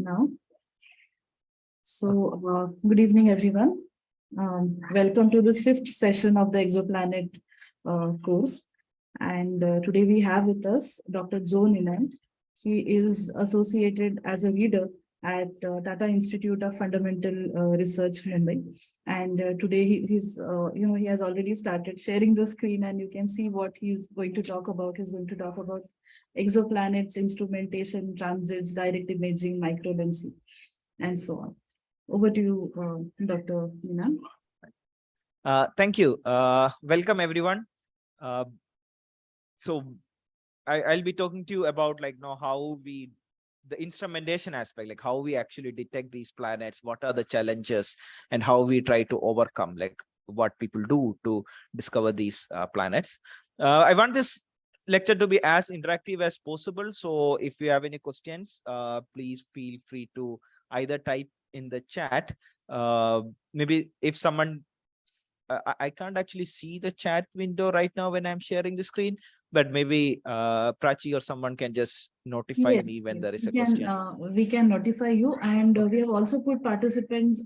now. So, good evening, everyone. Welcome to this fifth session of the Exoplanet course. And today we have with us Dr. Ninan. He is associated as a reader at Tata Institute of Fundamental Research, Mumbai. And today he has already started sharing the screen, and you can see what he's going to talk about. He's going to talk about exoplanets, instrumentation, transits, direct imaging, microlensing, and so on. Over to you, Dr. Ninan. Thank you. Welcome, everyone. So I'll be talking to you about how the instrumentation aspect, like how we actually detect these planets, what are the challenges, and how we try to overcome, like what people do to discover these planets. I want this lecture to be as interactive as possible. So if you have any questions, please feel free to either type in the chat. Maybe if someone, I can't actually see the chat window right now when I'm sharing the screen, but maybe Prachi or someone can just notify me when there is a question. We can notify you, and we have also put participants,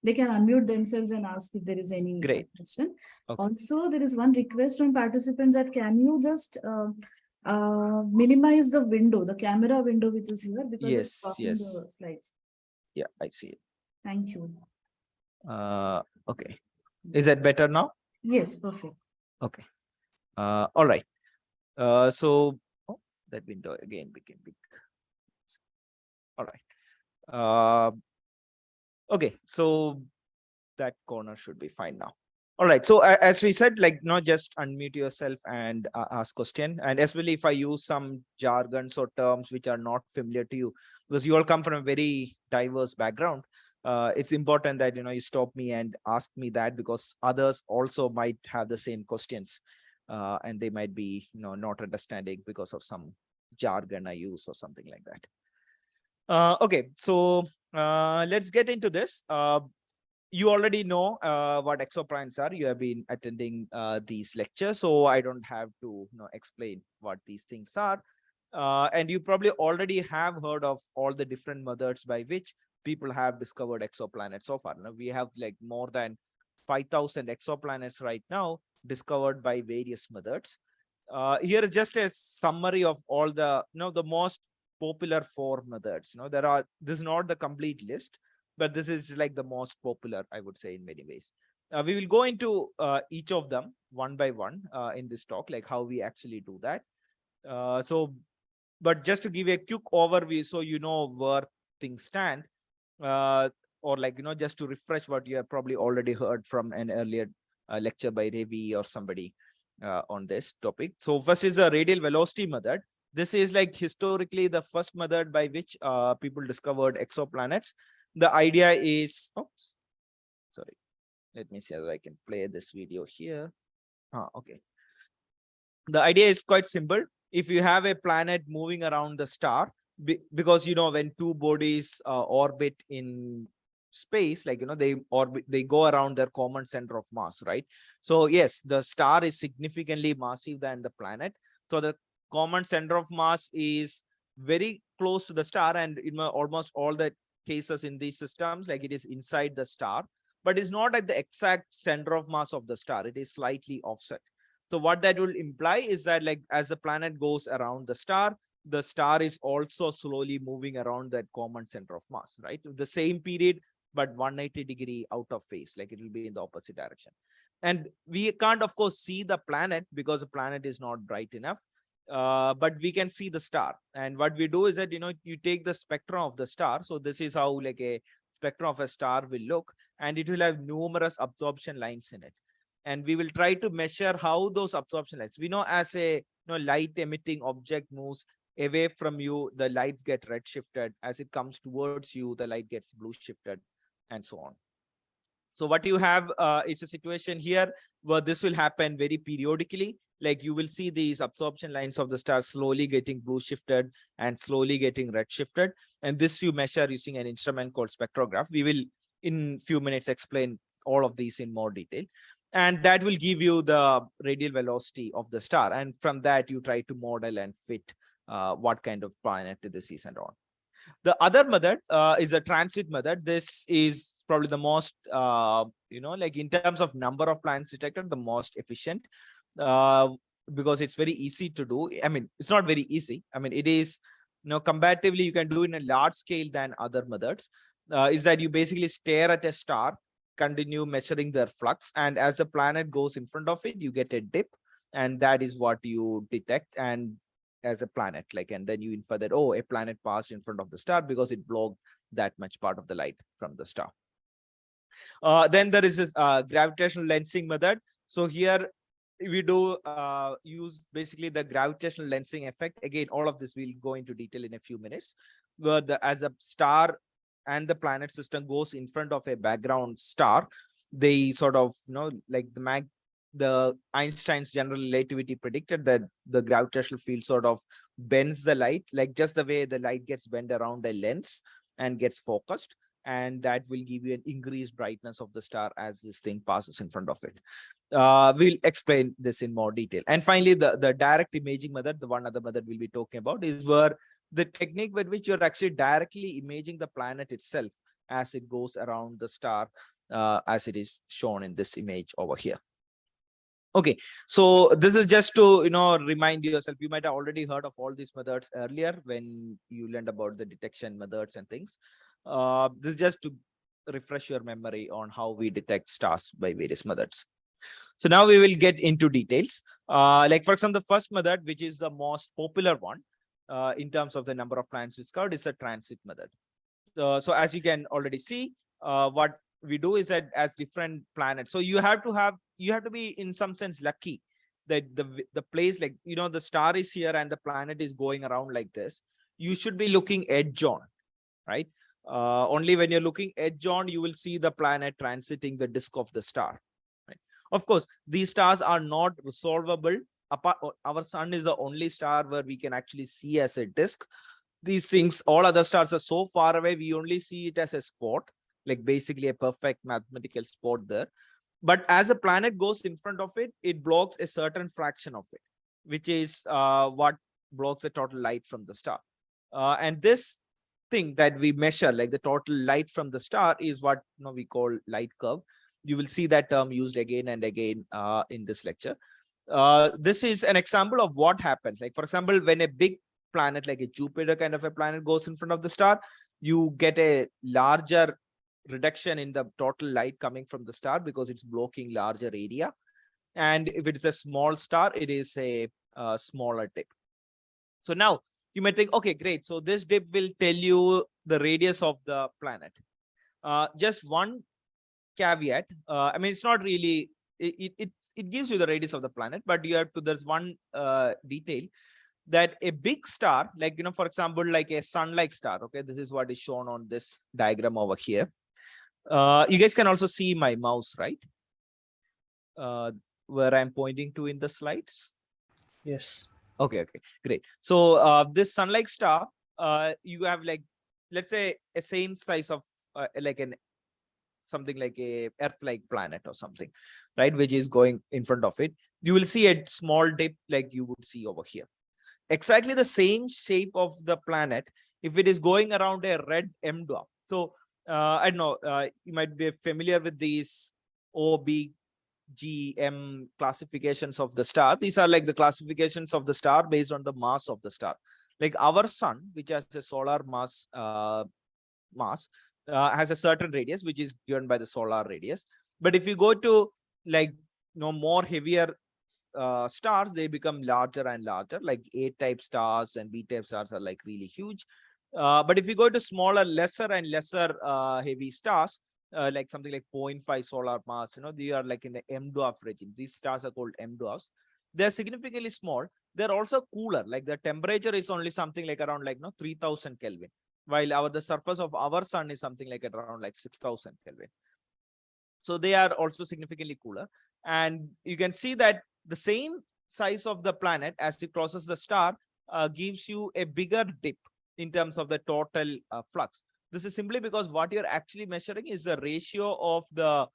they can unmute themselves and ask if there is any question. Okay. Also, there is one request from participants that can you just minimize the window, the camera window which is here, because it's blocking the slides. Yeah, I see it. Thank you. Okay. Is that better now? Yes, perfect. Okay. All right. So that window again became big. All right. Okay. So that corner should be fine now. All right. So as we said, not just unmute yourself and ask question. And especially if I use some jargons or terms which are not familiar to you, because you all come from a very diverse background. It's important that you stop me and ask me that, because others also might have the same questions, and they might be not understanding because of some jargon I use or something like that. Okay, so let's get into this. You already know what exoplanets are. You have been attending these lectures, so I don't have to explain what these things are. And you probably already have heard of all the different methods by which people have discovered exoplanets so far. Now, we have more than 5,000 exoplanets right now discovered by various methods. Here is just a summary of all the the most popular 4 methods. This is not the complete list, but this is the most popular, I would say, in many ways. We will go into each of them one by one in this talk, like how we actually do that. But just to give a quick overview, so you know where things stand, or just to refresh what you have probably already heard from an earlier lecture by Ravi or somebody on this topic. So first is the radial velocity method. This is historically the first method by which people discovered exoplanets. The idea is, oops, sorry, let me see if I can play this video here. Okay. The idea is quite simple. If you have a planet moving around the star, because when two bodies orbit in space, they go around their common center of mass, right? So yes, the star is significantly massive than the planet. So the common center of mass is very close to the star, and in almost all the cases in these systems, it is inside the star, but it's not at the exact center of mass of the star. It is slightly offset. So what that will imply is that as the planet goes around the star is also slowly moving around that common center of mass, right? The same period, but 180-degree out of phase, it will be in the opposite direction. And we can't, of course, see the planet because the planet is not bright enough, but we can see the star. And what we do is that, you take the spectrum of the star. So this is how a spectrum of a star will look, and it will have numerous absorption lines in it. And we will try to measure how those absorption lines, we know as a light emitting object moves away from you, the light gets red shifted. As it comes towards you, the light gets blue shifted, and so on. So what you have is a situation here where this will happen very periodically. You will see these absorption lines of the star slowly getting blue shifted and slowly getting red shifted. And this you measure using an instrument called spectrograph. We will in few minutes explain all of these in more detail. And that will give you the radial velocity of the star. And from that, you try to model and fit what kind of planet this is and on. The other method is a transit method. This is probably the most, like in terms of number of planets detected, the most efficient, uh, because it's very easy to do. I mean, it's not very easy. I mean, it is, comparatively, you can do in a large scale than other methods. Is that you basically stare at a star, continue measuring their flux, and as the planet goes in front of it, you get a dip, and that is what you detect. And as a planet, like, and then you infer that, oh, a planet passed in front of the star because it blocked that much part of the light from the star. Then there is this gravitational lensing method. So here we do use basically the gravitational lensing effect. Again, all of this we'll go into detail in a few minutes, where as a star and the planet system goes in front of a background star, they sort of, like the Einstein's general relativity predicted that the gravitational field sort of bends the light, like just the way the light gets bent around a lens and gets focused, and that will give you an increased brightness of the star as this thing passes in front of it. We'll explain this in more detail. And finally, the direct imaging method, the one other method we'll be talking about, is where the technique with which you're actually directly imaging the planet itself as it goes around the star, as it is shown in this image over here. Okay, so this is just to remind yourself. You might have already heard of all these methods earlier when you learned about the detection methods and things. This is just to refresh your memory on how we detect stars by various methods. So now we will get into details. Like for example, the first method, which is the most popular one in terms of the number of planets discovered, is a transit method. So as you can already see, what we do is that as different planets, so you have to be in some sense lucky that the place, like the star is here and the planet is going around like this. You should be looking edge on, right? Only when you're looking edge on, you will see the planet transiting the disk of the star, right? Of course, these stars are not resolvable. Our sun is the only star where we can actually see as a disk. These things, all other stars are so far away, we only see it as a spot, like basically a perfect mathematical spot there. But as a planet goes in front of it, it blocks a certain fraction of it, which is what blocks the total light from the star. And this thing that we measure, like the total light from the star, is what we call light curve. You will see that term used again and again in this lecture. This is an example of what happens. Like, for example, when a big planet like a Jupiter kind of a planet goes in front of the star, you get a larger reduction in the total light coming from the star because it's blocking larger area. And if it's a small star, it is a smaller dip. So now you might think, okay, great. So this dip will tell you the radius of the planet. Just one caveat. I mean, it's not really, it gives you the radius of the planet, but you have to, there's one detail, that a big star, like, for example, like a sun-like star. Okay, this is what is shown on this diagram over here. You guys can also see my mouse, right? Where I'm pointing to in the slides. Yes. Okay, great. So this sun-like star, you have, like, let's say a same size of like something like a Earth-like planet or something, right? Which is going in front of it. You will see a small dip like you would see over here. Exactly the same shape of the planet if it is going around a red M dwarf. So I don't know, you might be familiar with these OBGM classifications of the star. These are like the classifications of the star based on the mass of the star. Like our sun, which has a solar mass, has a certain radius, which is given by the solar radius. But if you go to, like, more heavier stars, they become larger and larger. Like A-type stars and B-type stars are like really huge. But if you go to smaller, lesser and lesser heavy stars, like something like 0.5 solar mass, they are like in the M dwarf regime. These stars are called M dwarfs. They're significantly small. They're also cooler. Like the temperature is only something like around 3000 Kelvin, while the surface of our sun is something like around 6000 Kelvin. So they are also significantly cooler. And you can see that the same size of the planet as it crosses the star gives you a bigger dip in terms of the total flux. This is simply because what you're actually measuring is the ratio of the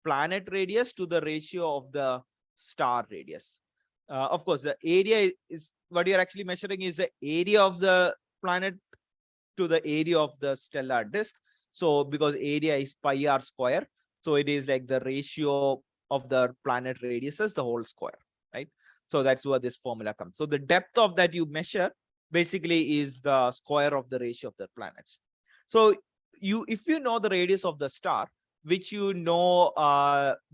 planet radius to the ratio of the star radius. Of course, the area is what you're actually measuring is the area of the planet to the area of the stellar disk. So because area is pi r square, so it is like the ratio of the planet radiuses, the whole square, right? So that's where this formula comes. So the depth of that you measure basically is the square of the ratio of the planets. So if you know the radius of the star, which you know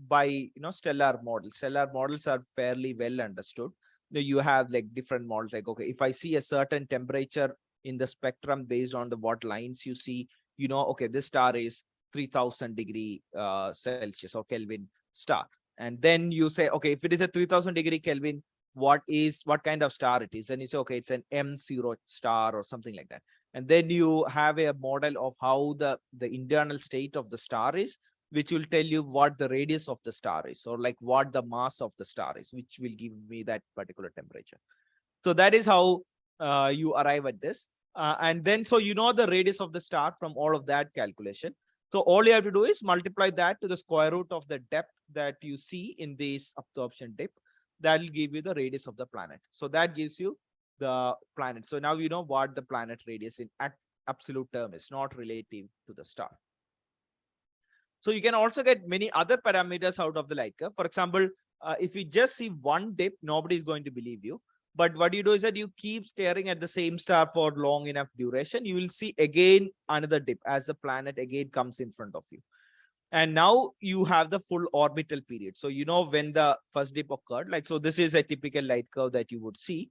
by stellar models. Stellar models are fairly well understood. You have like different models, like, okay, if I see a certain temperature in the spectrum based on the what lines you see, okay, this star is 3000 degree Celsius or Kelvin star. And then you say, okay, if it is a 3000 degree Kelvin, what kind of star it is? Then you say, okay, it's an M0 star or something like that. And then you have a model of how the internal state of the star is, which will tell you what the radius of the star is, or like what the mass of the star is, which will give me that particular temperature. So that is how you arrive at this. And then, so the radius of the star from all of that calculation. So all you have to do is multiply that to the square root of the depth that you see in this absorption dip. That will give you the radius of the planet. So that gives you the planet. So now you know what the planet radius in absolute term is, not relative to the star. So you can also get many other parameters out of the light curve. For example, if you just see one dip, nobody is going to believe you. But what you do is that you keep staring at the same star for long enough duration, you will see again another dip as the planet again comes in front of you. And now you have the full orbital period. So when the first dip occurred, like, so this is a typical light curve that you would see.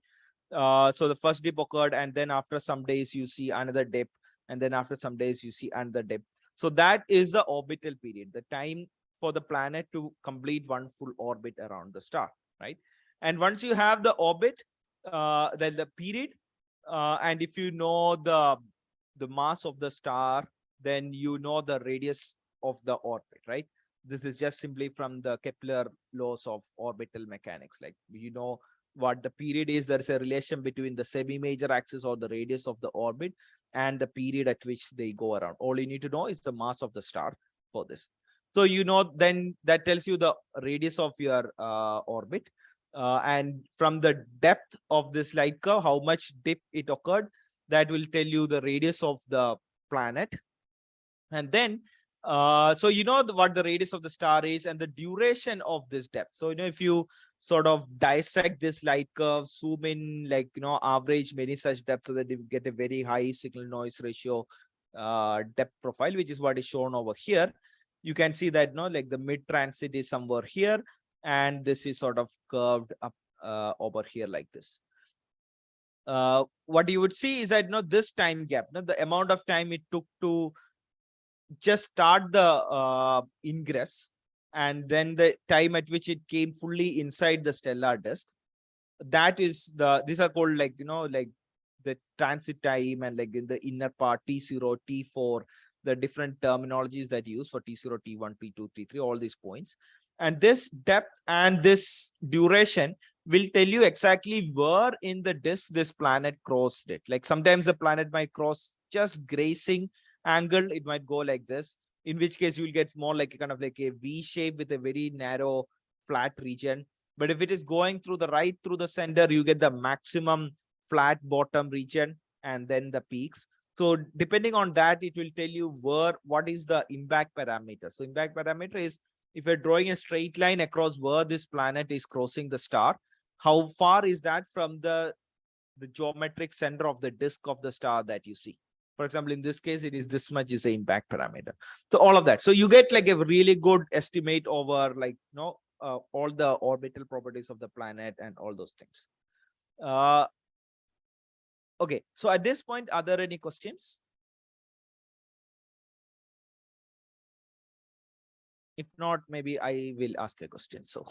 So the first dip occurred, and then after some days you see another dip, and then after some days you see another dip. So that is the orbital period, the time for the planet to complete one full orbit around the star, right? And once you have the orbit, then the period, and if you know the mass of the star, then you know the radius of the orbit, right? This is just simply from the Kepler laws of orbital mechanics. Like, what the period is, there's a relation between the semi-major axis or the radius of the orbit and the period at which they go around. All you need to know is the mass of the star for this. So, then that tells you the radius of your orbit. And from the depth of this light curve, how much dip it occurred, that will tell you the radius of the planet. And then, so what the radius of the star is and the duration of this depth. So, if you sort of dissect this light curve, zoom in, like, average many such depths so that you get a very high signal noise ratio depth profile, which is what is shown over here. You can see that, like the mid transit is somewhere here, and this is sort of curved up over here like this. What you would see is that, this time gap, the amount of time it took to just start the ingress, and then the time at which it came fully inside the stellar disk, that is these are called, like, like the transit time, and like in the inner part, T0, T4, the different terminologies that you use for T0, T1, T2, T3, all these points. And this depth and this duration will tell you exactly where in the disk this planet crossed it. Like, sometimes the planet might cross just grazing angle, it might go like this, in which case you will get more like a kind of like a V shape with a very narrow flat region. But if it is going through the right through the center, you get the maximum flat bottom region and then the peaks. So depending on that, it will tell you what is the impact parameter. So impact parameter is, if you're drawing a straight line across where this planet is crossing the star, how far is that from the geometric center of the disk of the star that you see. For example, in this case, it is this much is the impact parameter. So all of that. So you get like a really good estimate over, like, all the orbital properties of the planet and all those things. Okay, so at this point, are there any questions? If not, maybe I will ask a question. So.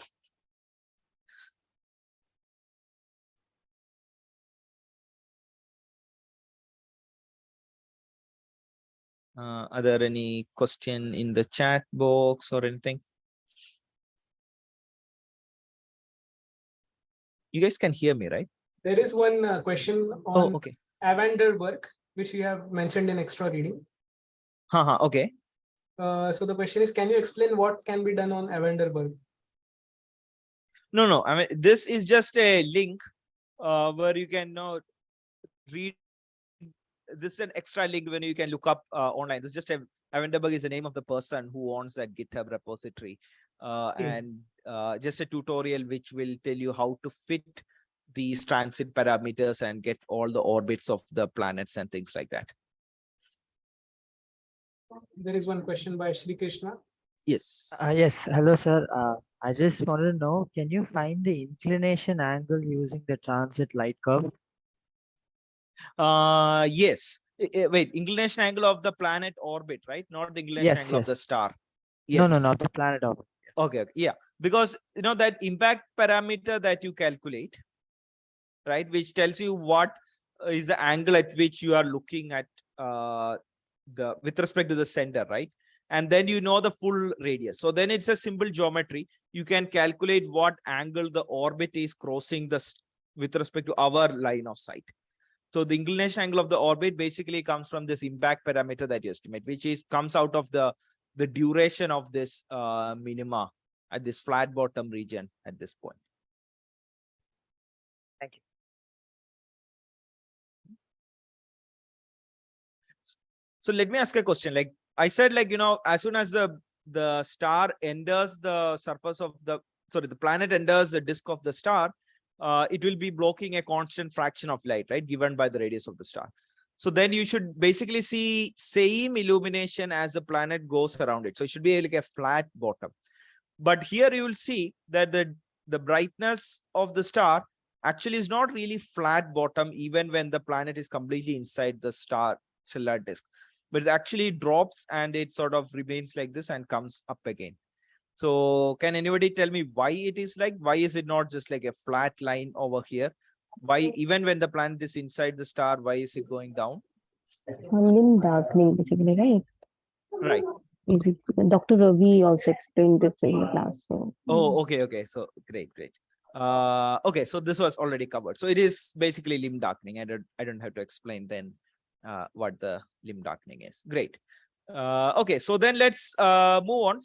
Are there any question in the chat box or anything? You guys can hear me, right? There is one question on okay. Evander work, which we have mentioned in extra reading. Okay. So the question is, can you explain what can be done on Evander work? No. I mean, this is just a link where you can read this is an extra link when you can look up online. This is just Vandenberg is the name of the person who owns that GitHub repository, and just a tutorial which will tell you how to fit these transit parameters and get all the orbits of the planets and things like that. There is one question by Shri Krishna. Yes. Yes, hello sir. I just wanted to know, can you find the inclination angle using the transit light curve? Yes. Wait, inclination angle of the planet orbit, right? Not the inclination Yes, angle of the yes. star. No, Yes. no, the planet orbit. Okay. Yeah. Because that impact parameter that you calculate, right, which tells you what is the angle at which you are looking at with respect to the center, right? And then the full radius. So then it's a simple geometry. You can calculate what angle the orbit is crossing with respect to our line of sight. So the inclination angle of the orbit basically comes from this impact parameter that you estimate, which comes out of the duration of this minima at this flat bottom region at this point. Thank you. So let me ask a question. Like I said, as soon as the star enters the surface of the planet enters the disk of the star, it will be blocking a constant fraction of light, right, given by the radius of the star. So then you should basically see same illumination as the planet goes around it. So it should be like a flat bottom. But here you will see that the brightness of the star actually is not really flat bottom, even when the planet is completely inside the star stellar disk, but it actually drops and it sort of remains like this and comes up again. So can anybody tell me why it is why is it not just like a flat line over here? Why, even when the planet is inside the star, why is it going down? Limb darkening, basically, right? Right. Dr. Ravi also explained this in the class. So. Oh, okay. So great. Okay, so this was already covered. So it is basically limb darkening. I don't have to explain then what the limb darkening is. Great. Okay, so then let's move on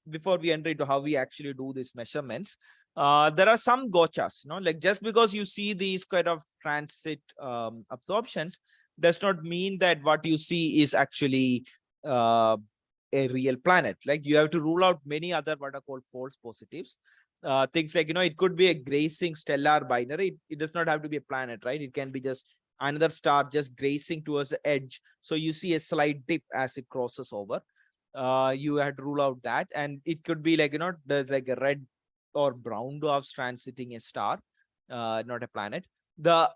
before we enter into how we actually do these measurements. There are some gotchas, like just because you see these kind of transit absorptions does not mean that what you see is actually a real planet. Like you have to rule out many other what are called false positives. Things like, it could be a grazing stellar binary. It does not have to be a planet, right? It can be just another star just grazing towards the edge. So you see a slight dip as it crosses over. You have to rule out that. And it could be like, there's like a red or brown dwarfs transiting a star, not a planet.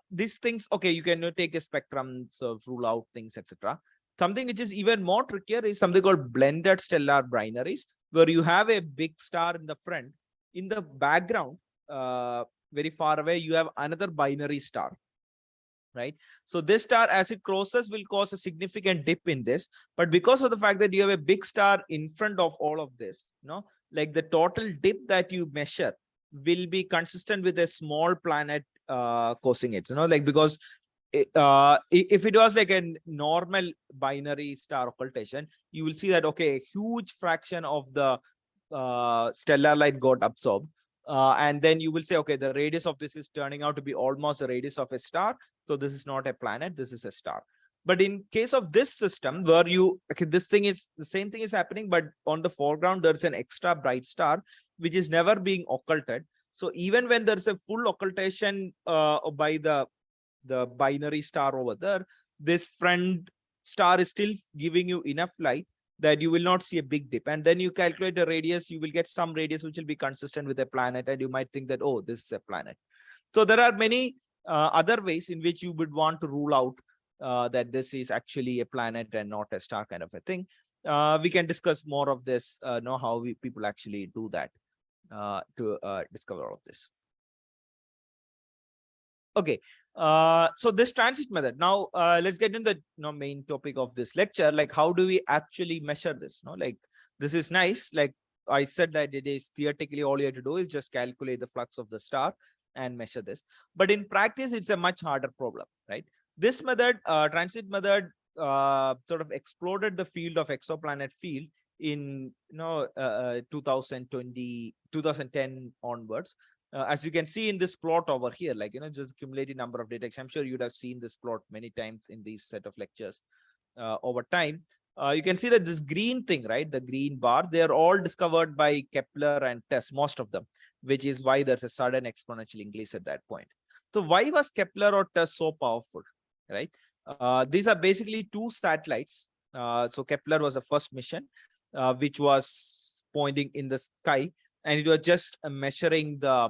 These things, okay, you can take a spectrum, so rule out things, etc. Something which is even more trickier is something called blended stellar binaries, where you have a big star in the front. In the background, very far away, you have another binary star, right? So this star, as it crosses, will cause a significant dip in this. But because of the fact that you have a big star in front of all of this, like the total dip that you measure will be consistent with a small planet causing it, because if it was like a normal binary star occultation, you will see that, okay, a huge fraction of the stellar light got absorbed. And then you will say, okay, the radius of this is turning out to be almost the radius of a star. So this is not a planet, this is a star. But in case of this system where this thing is, the same thing is happening, but on the foreground, there's an extra bright star, which is never being occulted. So even when there's a full occultation by the binary star over there, this front star is still giving you enough light that you will not see a big dip. And then you calculate the radius, you will get some radius which will be consistent with a planet, and you might think that, oh, this is a planet. So there are many other ways in which you would want to rule out that this is actually a planet and not a star, kind of a thing. We can discuss more of this, how people actually do that to discover all of this. Okay, so this transit method. Now let's get into the main topic of this lecture. Like, how do we actually measure this? Like, this is nice. Like I said, that it is theoretically all you have to do is just calculate the flux of the star and measure this. But in practice, it's a much harder problem, right? This method, transit method, sort of exploded the field of exoplanet field in 2010 onwards. As you can see in this plot over here, like, just cumulative number of detections. I'm sure you'd have seen this plot many times in these set of lectures over time. You can see that this green thing, right? The green bar, they're all discovered by Kepler and TESS, most of them, which is why there's a sudden exponential increase at that point. So why was Kepler or TESS so powerful, right? These are basically two satellites. So Kepler was the first mission, which was pointing in the sky, and it was just measuring the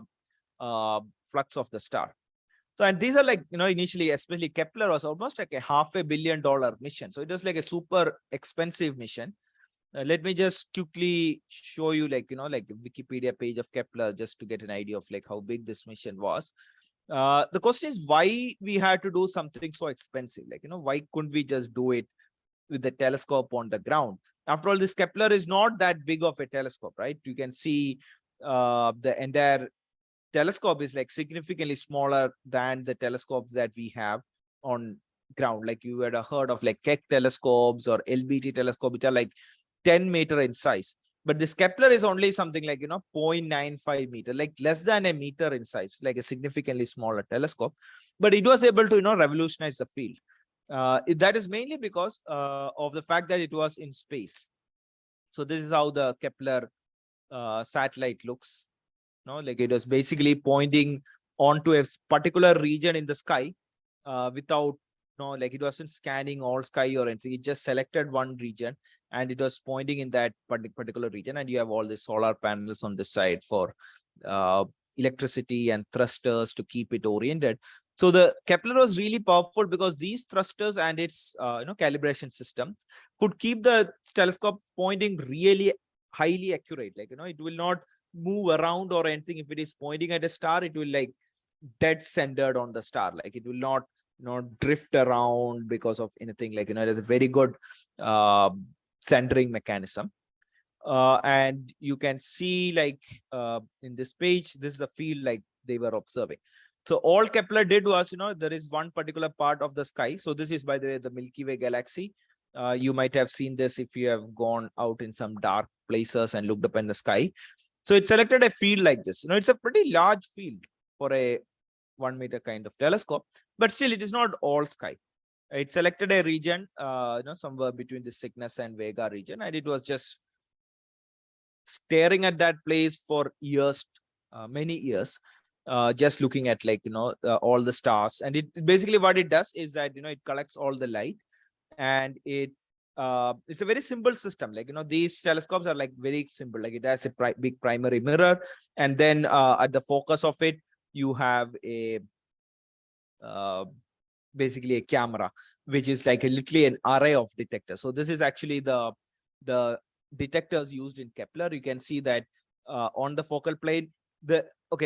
flux of the star. So, and these are like, initially, especially Kepler was almost like a $500 million mission. So it was like a super expensive mission. Let me just quickly show you, like, like a Wikipedia page of Kepler, just to get an idea of like how big this mission was. The question is why we had to do something so expensive? Like, why couldn't we just do it with the telescope on the ground? After all, this Kepler is not that big of a telescope, right? You can see the entire telescope is like significantly smaller than the telescopes that we have on ground. Like you had heard of like Keck telescopes or LBT telescope, which are like 10 meter in size. But this Kepler is only something like, 0.95 meter, like less than a meter in size, like a significantly smaller telescope. But it was able to, revolutionize the field. That is mainly because of the fact that it was in space. So this is how the Kepler satellite looks. Like it was basically pointing onto a particular region in the sky without, like it wasn't scanning all sky or anything. It just selected one region and it was pointing in that particular region. And you have all the solar panels on this side for electricity and thrusters to keep it oriented. So the Kepler was really powerful because these thrusters and its calibration system could keep the telescope pointing really highly accurate. Like, it will not move around or anything. If it is pointing at a star, it will like dead centered on the star. Like it will not drift around because of anything. Like, there's a very good centering mechanism. And you can see like in this page, this is the field like they were observing. So all Kepler did was, there is one particular part of the sky. So this is, by the way, the Milky Way galaxy. You might have seen this if you have gone out in some dark places and looked up in the sky. So it selected a field like this. It's a pretty large field for a 1 meter kind of telescope, but still it is not all sky. It selected a region, somewhere between the Cygnus and Vega region, and it was just staring at that place for years, many years, just looking at like, all the stars. And it basically what it does is that, it collects all the light, and it's a very simple system. Like, these telescopes are like very simple. Like it has a big primary mirror, and then at the focus of it, you have a basically a camera, which is like literally an array of detectors. So this is actually the detectors used in Kepler. You can see that on the focal plane.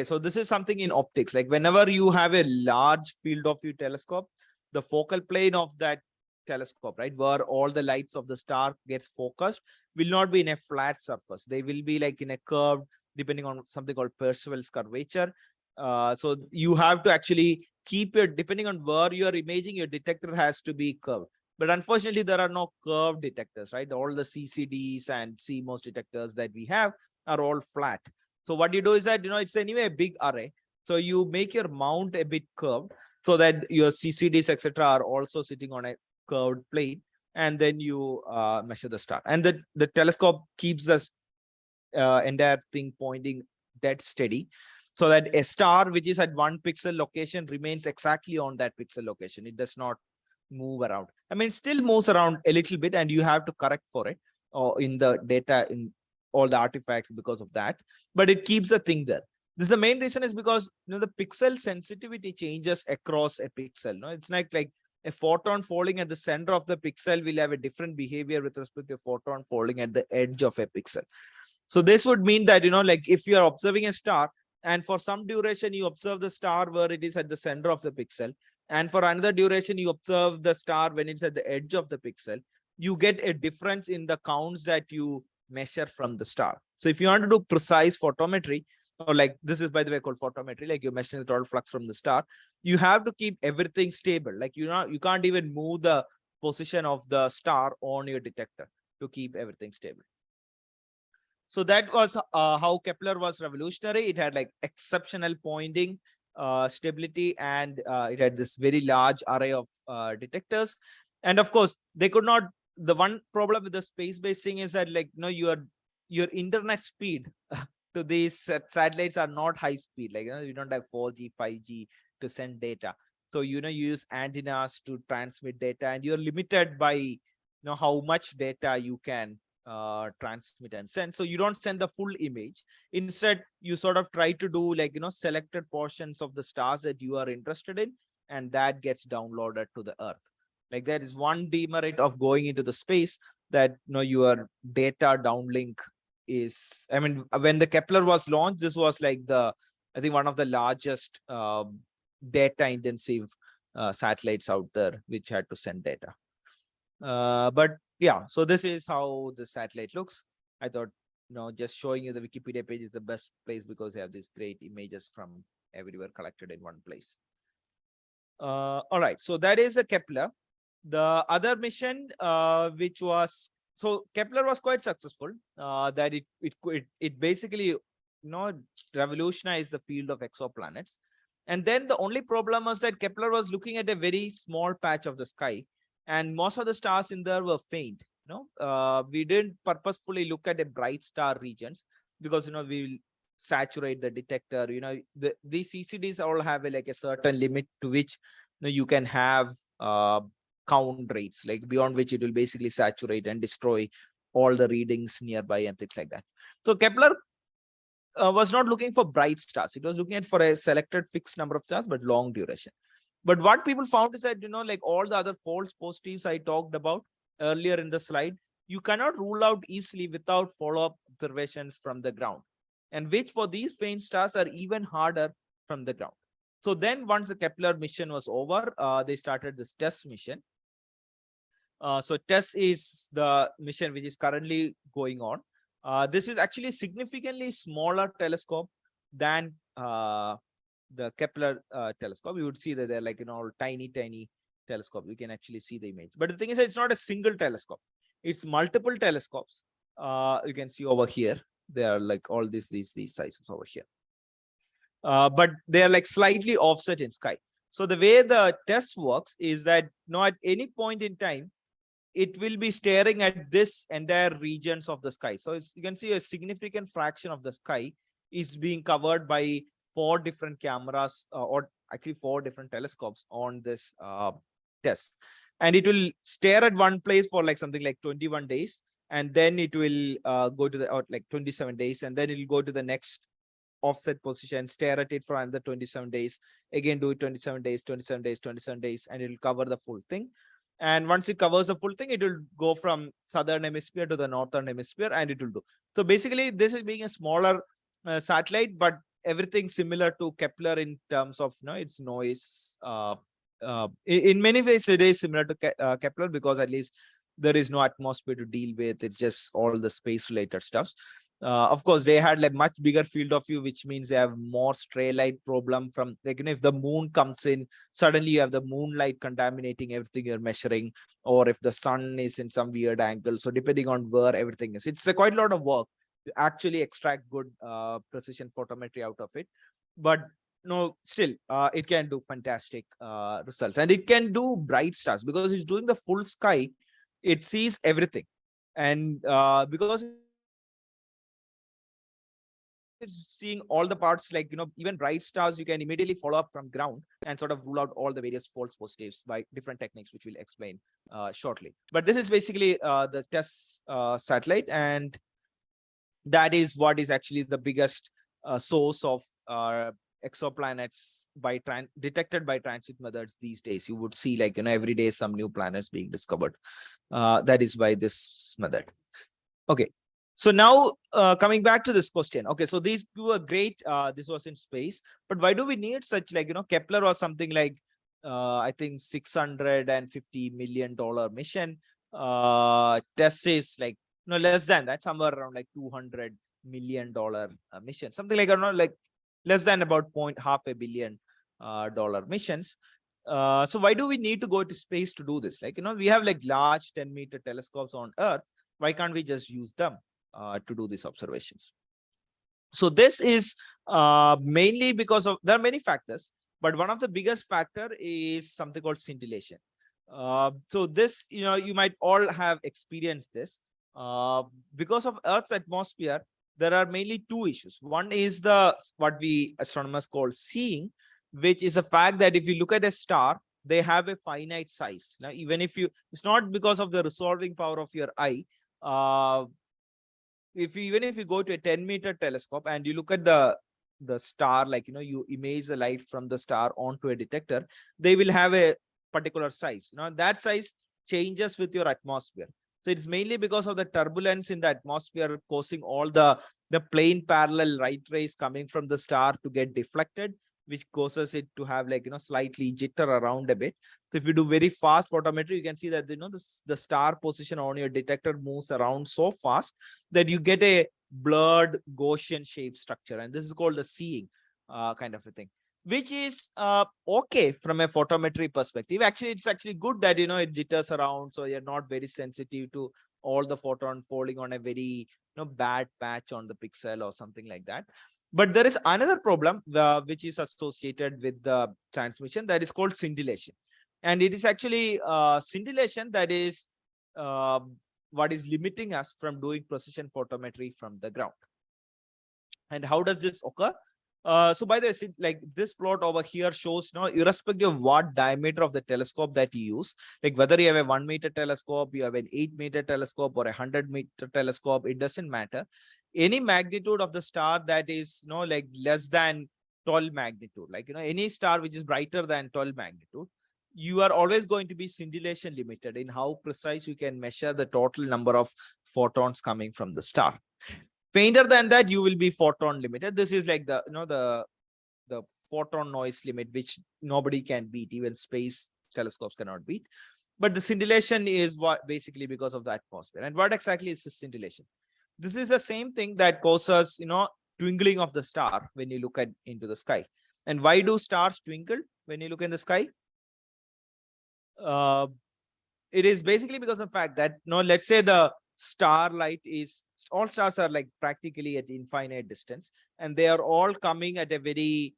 So this is something in optics. Like whenever you have a large field of view telescope, the focal plane of that telescope, right, where all the lights of the star gets focused, will not be in a flat surface. They will be like in a curved, depending on something called Percival's curvature. So you have to actually keep it, depending on where you are imaging, your detector has to be curved. But unfortunately, there are no curved detectors, right? All the CCDs and CMOS detectors that we have are all flat. So what you do is that, it's anyway a big array. So you make your mount a bit curved so that your CCDs, etc., are also sitting on a curved plane, and then you measure the star. And the telescope keeps this entire thing pointing dead steady, so that a star which is at one pixel location remains exactly on that pixel location. It does not move around. I mean, it still moves around a little bit, and you have to correct for it or in the data, in all the artifacts because of that. But it keeps the thing there. This is the main reason is because, the pixel sensitivity changes across a pixel. It's like a photon falling at the center of the pixel will have a different behavior with respect to a photon falling at the edge of a pixel. So this would mean that, like if you are observing a star, and for some duration you observe the star where it is at the center of the pixel, and for another duration you observe the star when it's at the edge of the pixel, you get a difference in the counts that you measure from the star. So if you want to do precise photometry, or like this is, by the way, called photometry, like you're measuring the total flux from the star, you have to keep everything stable. Like you can't even move the position of the star on your detector to keep everything stable. So that was how Kepler was revolutionary. It had like exceptional pointing, stability, and it had this very large array of detectors. And of course, they could not. The one problem with the space-based thing is that, like, your internet speed to these satellites are not high speed. Like, you don't have 4G, 5G to send data. So, you use antennas to transmit data, and you're limited by, how much data you can transmit and send. So you don't send the full image. Instead, you sort of try to do, like, selected portions of the stars that you are interested in, and that gets downloaded to the Earth. Like, there is one demerit of going into the space, that your data downlink is, I mean, when the Kepler was launched, this was like I think one of the largest data intensive satellites out there, which had to send data. But yeah, so this is how the satellite looks. I thought, just showing you the Wikipedia page is the best place, because they have these great images from everywhere collected in one place. All right, so that is a Kepler. The other mission, which was, so Kepler was quite successful. That it basically, revolutionized the field of exoplanets. And then the only problem was that Kepler was looking at a very small patch of the sky, and most of the stars in there were faint. We didn't purposefully look at a bright star regions, because we will saturate the detector. These CCDs all have like a certain limit to which you can have count rates, like beyond which it will basically saturate and destroy all the readings nearby and things like that. So Kepler was not looking for bright stars. It was looking at for a selected fixed number of stars, but long duration. But what people found is that, like all the other false positives I talked about earlier in the slide, you cannot rule out easily without follow-up observations from the ground, and which for these faint stars are even harder from the ground. So then once the Kepler mission was over, they started this TESS mission. So TESS is the mission which is currently going on. This is actually significantly smaller telescope than the Kepler telescope. You would see that they're like, tiny telescope. You can actually see the image. But the thing is that it's not a single telescope. It's multiple telescopes. You can see over here. They are like all these sizes over here. But they are like slightly offset in sky. So the way the TESS works is that at any point in time, it will be staring at this entire regions of the sky. So you can see a significant fraction of the sky is being covered by 4 different cameras, or actually 4 different telescopes on this TESS. And it will stare at one place for like something like 21 days. And then it will go to the, like 27 days. And then it will go to the next offset position, stare at it for another 27 days, again do it 27 days, 27 days, 27 days, and it will cover the full thing. And once it covers the full thing, it will go from southern hemisphere to the northern hemisphere, and it will do. So basically, this is being a smaller satellite, but everything similar to Kepler in terms of its noise. In many ways, it is similar to Kepler, because at least there is no atmosphere to deal with. It's just all the space-related stuff. Of course, they had like much bigger field of view, which means they have more stray light problem from, like, if the moon comes in, suddenly you have the moonlight contaminating everything you're measuring, or if the sun is in some weird angle. So depending on where everything is, it's quite a lot of work to actually extract good precision photometry out of it. But still, it can do fantastic results, and it can do bright stars because it's doing the full sky. It sees everything, and because it's seeing all the parts, like even bright stars, you can immediately follow up from ground and sort of rule out all the various false positives by different techniques, which we'll explain shortly. But this is basically the TESS satellite, and that is what is actually the biggest source of exoplanets detected by transit methods these days. You would see, like, every day some new planets being discovered. That is by this method. Okay. So now coming back to this question. Okay, so these two are great. This was in space, but why do we need such, like, Kepler was something like I think $650 million mission. TESS is like less than that, somewhere around like $200 million mission, something like like less than about $500 million missions. So why do we need to go to space to do this? Like, we have like large 10-meter telescopes on Earth. Why can't we just use them? to do these observations. So this is mainly because of, there are many factors, but one of the biggest factor is something called scintillation. So this, you might all have experienced this. Because of Earth's atmosphere, there are mainly two issues. One is what we astronomers call seeing, which is the fact that if you look at a star, they have a finite size. Now, even if it's not because of the resolving power of your eye. Even if you go to a 10-meter telescope and you look at the star, like, you image the light from the star onto a detector, they will have a particular size. That size changes with your atmosphere. So it's mainly because of the turbulence in the atmosphere causing all the plane parallel light rays coming from the star to get deflected, which causes it to have slightly jitter around a bit. So if you do very fast photometry, you can see that the star position on your detector moves around so fast that you get a blurred Gaussian shape structure, and this is called the seeing kind of a thing, which is okay from a photometry perspective. Actually, it's actually good that it jitters around, so you're not very sensitive to all the photon falling on a very bad patch on the pixel or something like that. But there is another problem which is associated with the transmission, that is called scintillation. And it is actually scintillation that is what is limiting us from doing precision photometry from the ground. And how does this occur? So by the way, like this plot over here shows, irrespective of what diameter of the telescope that you use, like whether you have a 1 meter telescope, you have an 8 meter telescope or a 100 meter telescope, it doesn't matter. Any magnitude of the star that is, like less than 12 magnitude, like, any star which is brighter than 12 magnitude, you are always going to be scintillation limited in how precise you can measure the total number of photons coming from the star. Fainter than that, you will be photon limited. This is like the photon noise limit, which nobody can beat, even space telescopes cannot beat. But the scintillation is what basically because of the atmosphere. And what exactly is the scintillation? This is the same thing that causes, twinkling of the star when you look into the sky. And why do stars twinkle when you look in the sky? It is basically because of the fact that, let's say the starlight is, all stars are like practically at infinite distance, and they are all coming at a very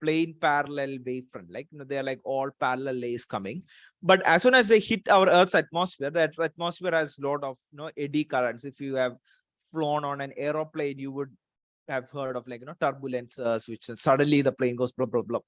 plane parallel wavefront, like, they are like all parallel rays coming. But as soon as they hit our Earth's atmosphere, that atmosphere has a lot of eddy currents. If you have flown on an aeroplane, you would have heard of turbulences, which suddenly the plane goes blah blah blah,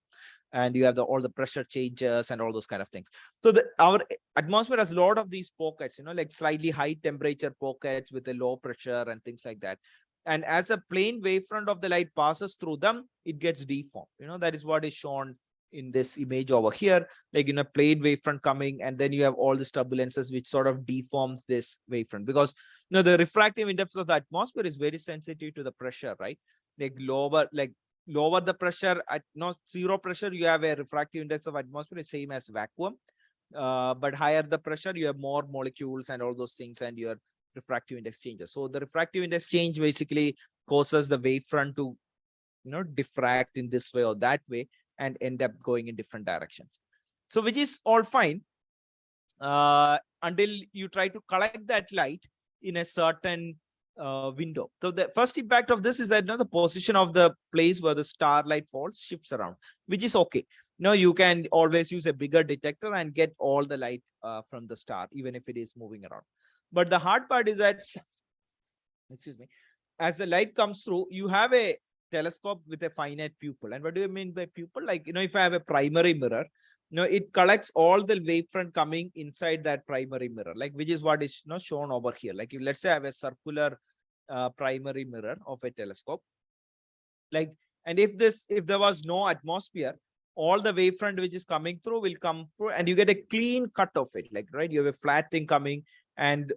and you have all the pressure changes and all those kind of things. So our atmosphere has a lot of these pockets, like slightly high temperature pockets with a low pressure and things like that. And as a plane wavefront of the light passes through them, it gets deformed. That is what is shown in this image over here, like plane wavefront coming, and then you have all these turbulences which sort of deforms this wavefront, because the refractive index of the atmosphere is very sensitive to the pressure, right? Like lower the pressure at zero pressure, you have a refractive index of atmosphere is same as vacuum. But higher the pressure, you have more molecules and all those things, and your refractive index changes. So the refractive index change basically causes the wavefront to diffract in this way or that way and end up going in different directions. So which is all fine until you try to collect that light in a certain window. So the first impact of this is that the position of the place where the starlight falls shifts around, which is okay. You can always use a bigger detector and get all the light from the star, even if it is moving around. But the hard part is that, excuse me, as the light comes through, you have a telescope with a finite pupil. And what do you mean by pupil? Like, if I have a primary mirror, it collects all the wavefront coming inside that primary mirror, like, which is what is shown over here. Like, let's say I have a circular primary mirror of a telescope, like, and if there was no atmosphere, all the wavefront which is coming through will come through, and you get a clean cut of it, like, right? You have a flat thing coming, and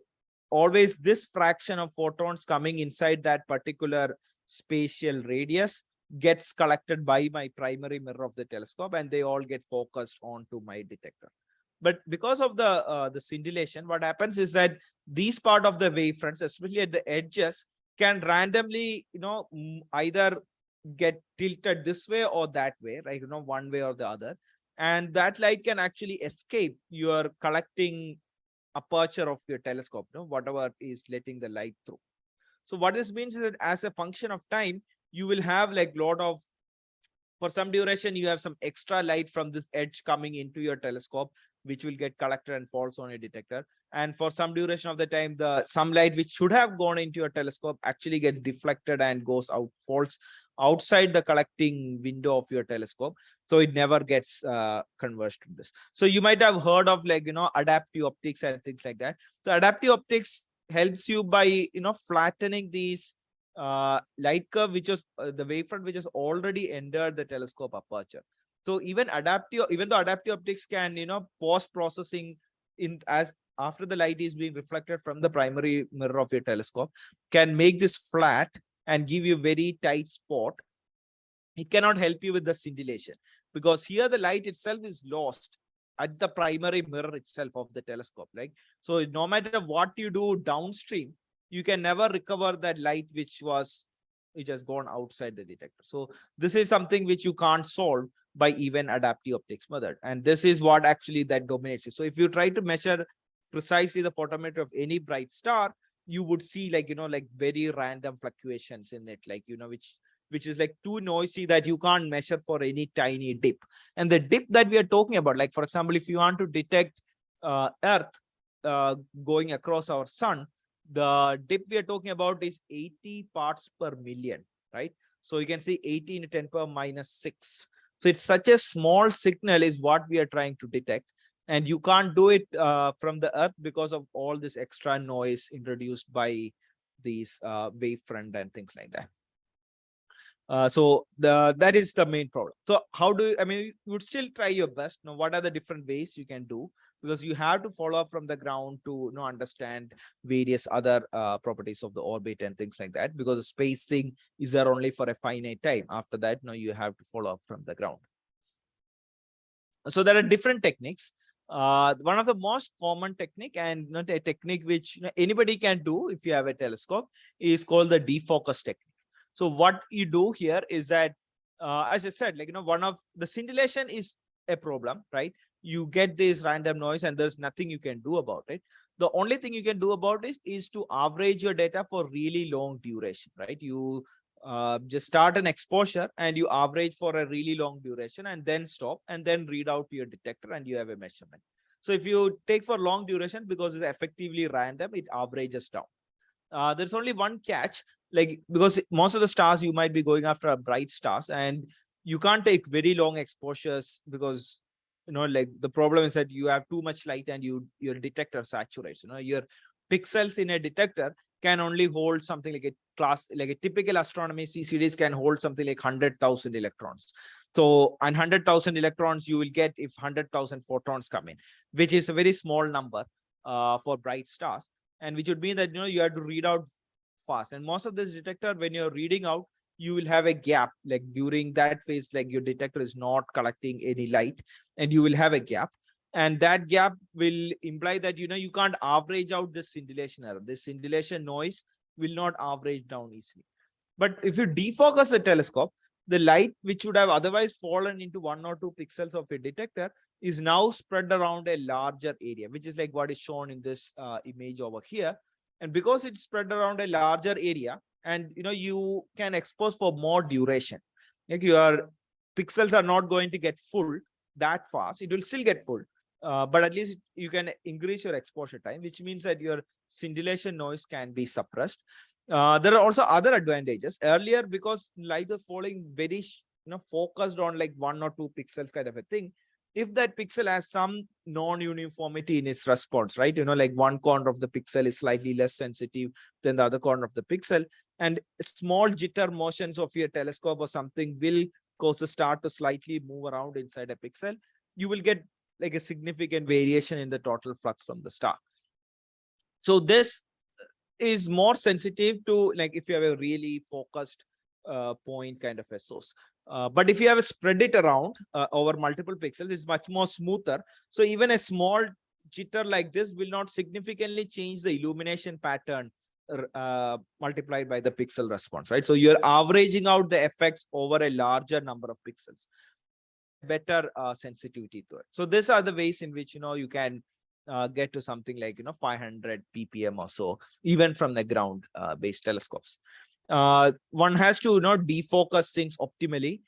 always this fraction of photons coming inside that particular spatial radius gets collected by my primary mirror of the telescope, and they all get focused onto my detector. But because of the scintillation, what happens is that these part of the wavefronts, especially at the edges, can randomly, either get tilted this way or that way, right? One way or the other. And that light can actually escape your collecting aperture of your telescope, whatever is letting the light through. So what this means is that as a function of time, you will have like for some duration, you have some extra light from this edge coming into your telescope, which will get collected and falls on a detector. And for some duration of the time, some light which should have gone into your telescope actually gets deflected and falls outside the collecting window of your telescope. So it never gets converged to this. So you might have heard of adaptive optics and things like that. So adaptive optics helps you by, flattening these light curve, which is the wavefront, which has already entered the telescope aperture. So even though adaptive optics can, post-processing after the light is being reflected from the primary mirror of your telescope, can make this flat and give you very tight spot. It cannot help you with the scintillation, because here the light itself is lost at the primary mirror itself of the telescope. So no matter what you do downstream, you can never recover that light which has gone outside the detector. So this is something which you can't solve by even adaptive optics method. And this is what actually that dominates it. So if you try to measure precisely the photometry of any bright star, you would see very random fluctuations in it, which is too noisy that you can't measure for any tiny dip. And the dip that we are talking about, for example, if you want to detect Earth going across our sun, the dip we are talking about is 80 parts per million, right? So you can see 18 to 10 power minus 6. So it's such a small signal is what we are trying to detect. And you can't do it from the Earth because of all this extra noise introduced by these wavefront and things like that. So that is the main problem. So you would still try your best. Now, what are the different ways you can do? Because you have to follow up from the ground to understand various other properties of the orbit and things like that, because the spacing is there only for a finite time. After that, you have to follow up from the ground. So there are different techniques. One of the most common technique, and not a technique which anybody can do if you have a telescope, is called the defocus technique. So what you do here is that, as I said, one of the scintillation is a problem, right? You get this random noise and there's nothing you can do about it. The only thing you can do about it is to average your data for really long duration, right? You just start an exposure and you average for a really long duration and then stop and then read out to your detector and you have a measurement. So if you take for long duration, because it's effectively random, it averages down. There's only one catch, because most of the stars you might be going after are bright stars, and you can't take very long exposures because the problem is that you have too much light and your detector saturates. Your pixels in a detector can only hold something like a typical astronomy CCDs can hold something like 100,000 electrons. So 100,000 electrons you will get if 100,000 photons come in, which is a very small number for bright stars, and which would mean that you have to read out fast. And most of this detector, when you're reading out, you will have a gap during that phase, your detector is not collecting any light, and you will have a gap. And that gap will imply that you can't average out this scintillation error. This scintillation noise will not average down easily. But if you defocus the telescope, the light which would have otherwise fallen into 1 or 2 pixels of a detector is now spread around a larger area, which is what is shown in this image over here. And because it's spread around a larger area, and you can expose for more duration, your pixels are not going to get full that fast. It will still get full, but at least you can increase your exposure time, which means that your scintillation noise can be suppressed. There are also other advantages. Earlier, because light was falling very focused on 1 or 2 pixels kind of a thing, if that pixel has some non-uniformity in its response, right? One corner of the pixel is slightly less sensitive than the other corner of the pixel, and small jitter motions of your telescope or something will cause the star to slightly move around inside a pixel. You will get a significant variation in the total flux from the star. So this is more sensitive to if you have a really focused point kind of a source. But if you have spread it around over multiple pixels, it's much more smoother. So even a small jitter like this will not significantly change the illumination pattern multiplied by the pixel response, right? So you're averaging out the effects over a larger number of pixels, better sensitivity to it. So these are the ways in which you can get to something like 500 ppm or so, even from the ground based telescopes. One has to defocus things optimally,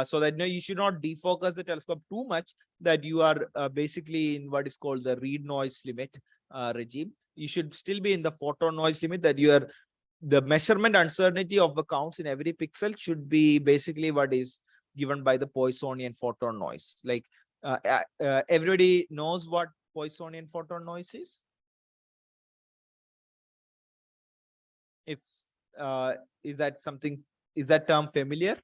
so that you should not defocus the telescope too much, that you are basically in what is called the read noise limit regime. You should still be in the photon noise limit, that the measurement uncertainty of the counts in every pixel should be basically what is given by the Poissonian photon noise. Like everybody knows what Poissonian photon noise is? If is that term familiar?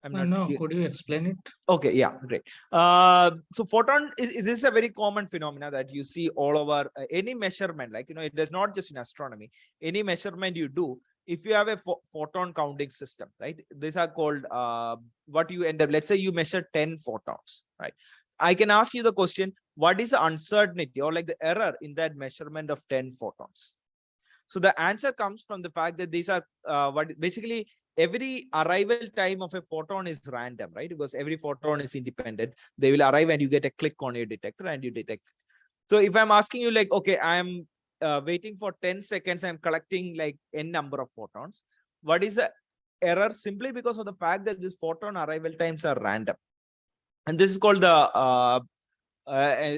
I'm not No, clear. could you explain it? Okay, yeah, great. So photon this is a very common phenomena that you see all over any measurement. Like it does not just in astronomy. Any measurement you do, if you have a photon counting system, right? These are called what you end up. Let's say you measure 10 photons, right? I can ask you the question: what is the uncertainty or like the error in that measurement of 10 photons? So the answer comes from the fact that these are what basically every arrival time of a photon is random, right? Because every photon is independent. They will arrive and you get a click on your detector and you detect. So if I'm asking you like, okay, I'm waiting for 10 seconds, I'm collecting like n number of photons. What is the error? Simply because of the fact that these photon arrival times are random. And this is called the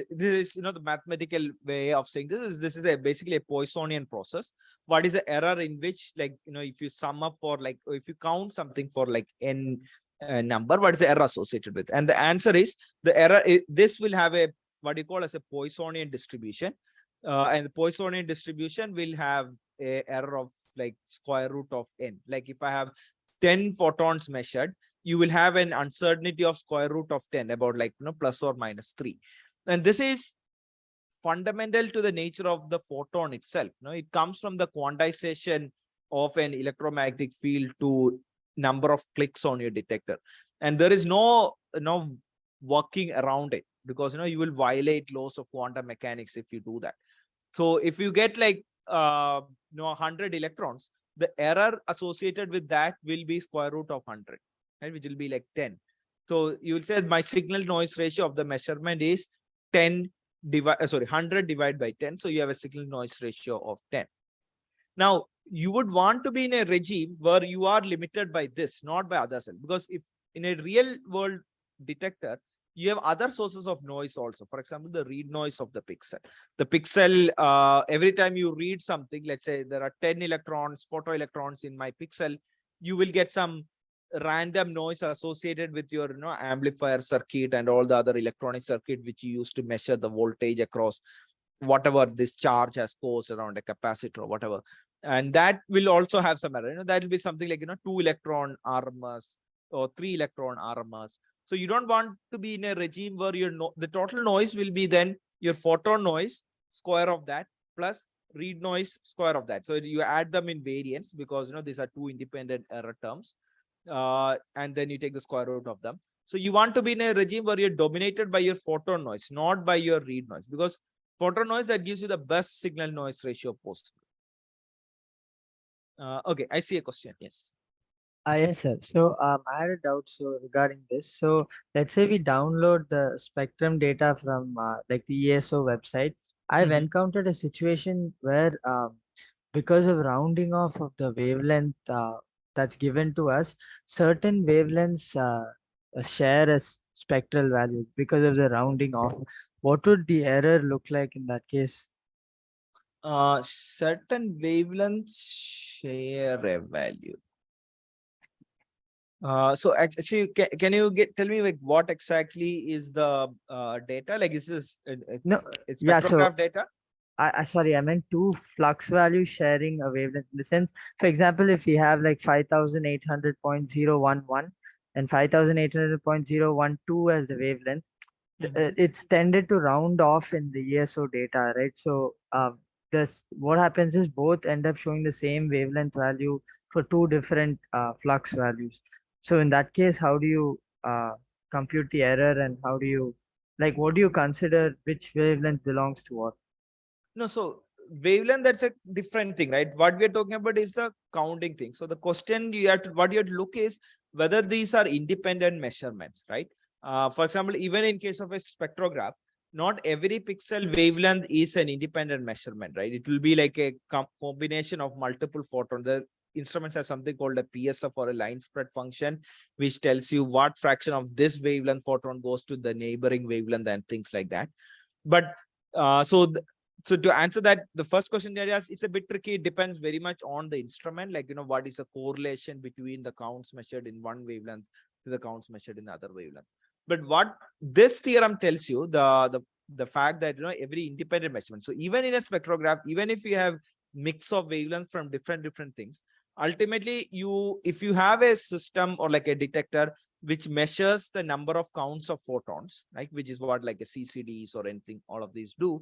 this is the mathematical way of saying this is basically a Poissonian process. What is the error in which, like if you sum up or like if you count something for like n number, what is the error associated with? And the answer is the error this will have a what you call as a Poissonian distribution, and the Poissonian distribution will have a error of like square root of n. Like if I have 10 photons measured, you will have an uncertainty of square root of 10, about like plus or minus 3. And this is fundamental to the nature of the photon itself. It comes from the quantization of an electromagnetic field to number of clicks on your detector. And there is no working around it, because you will violate laws of quantum mechanics if you do that. So if you get like 100 electrons, the error associated with that will be square root of 100. Right, which will be like 10. So you will say my signal noise ratio of the measurement is 100 divided by 10. So you have a signal noise ratio of 10. Now you would want to be in a regime where you are limited by this, not by other cells, because if in a real world detector, you have other sources of noise also. For example, the read noise of the pixel. The pixel, every time you read something, let's say there are 10 electrons, photoelectrons in my pixel, you will get some random noise associated with your amplifier circuit and all the other electronic circuit which you use to measure the voltage across whatever this charge has caused around a capacitor or whatever. And that will also have some error. That will be something like 2 electron RMS or 3 electron RMS. So you don't want to be in a regime where the total noise will be then your photon noise square of that plus read noise square of that. So you add them in variance, because these are two independent error terms. And then you take the square root of them. So you want to be in a regime where you're dominated by your photon noise, not by your read noise, because photon noise, that gives you the best signal noise ratio possible. Okay, I see a question. Yes. Yes, sir. So I had a doubt regarding this. So let's say we download the spectrum data from like the ESO website. I've encountered a situation where because of rounding off of the wavelength that's given to us, certain wavelengths share a spectral value because of the rounding off. What would the error look like in that case? Certain wavelengths share a value. So actually, can you tell me like what exactly is the data? Like is this No, it's yeah, spectrograph data? Sorry, I meant two flux values sharing a wavelength, in the sense, for example, if we have like 5800.011 and 5800.012 as the wavelength, it's tended to round off in the ESO data, right? So this what happens is both end up showing the same wavelength value for two different flux values. So in that case, how do you compute the error, and how do you, like, what do you consider which wavelength belongs to what? No, so wavelength, that's a different thing, right? What we're talking about is the counting thing. So the question what you have to look is whether these are independent measurements, right? For example, even in case of a spectrograph, not every pixel wavelength is an independent measurement, right? It will be like a combination of multiple photons. The instruments have something called a PSF, or a line spread function, which tells you what fraction of this wavelength photon goes to the neighboring wavelength and things like that. But so to answer that, the first question there is, it's a bit tricky. It depends very much on the instrument, like, what is the correlation between the counts measured in one wavelength to the counts measured in the other wavelength. But what this theorem tells you, the fact that, every independent measurement. So even in a spectrograph, even if you have mix of wavelengths from different things, ultimately if you have a system or like a detector which measures the number of counts of photons, right, which is what like a CCDs or anything, all of these do,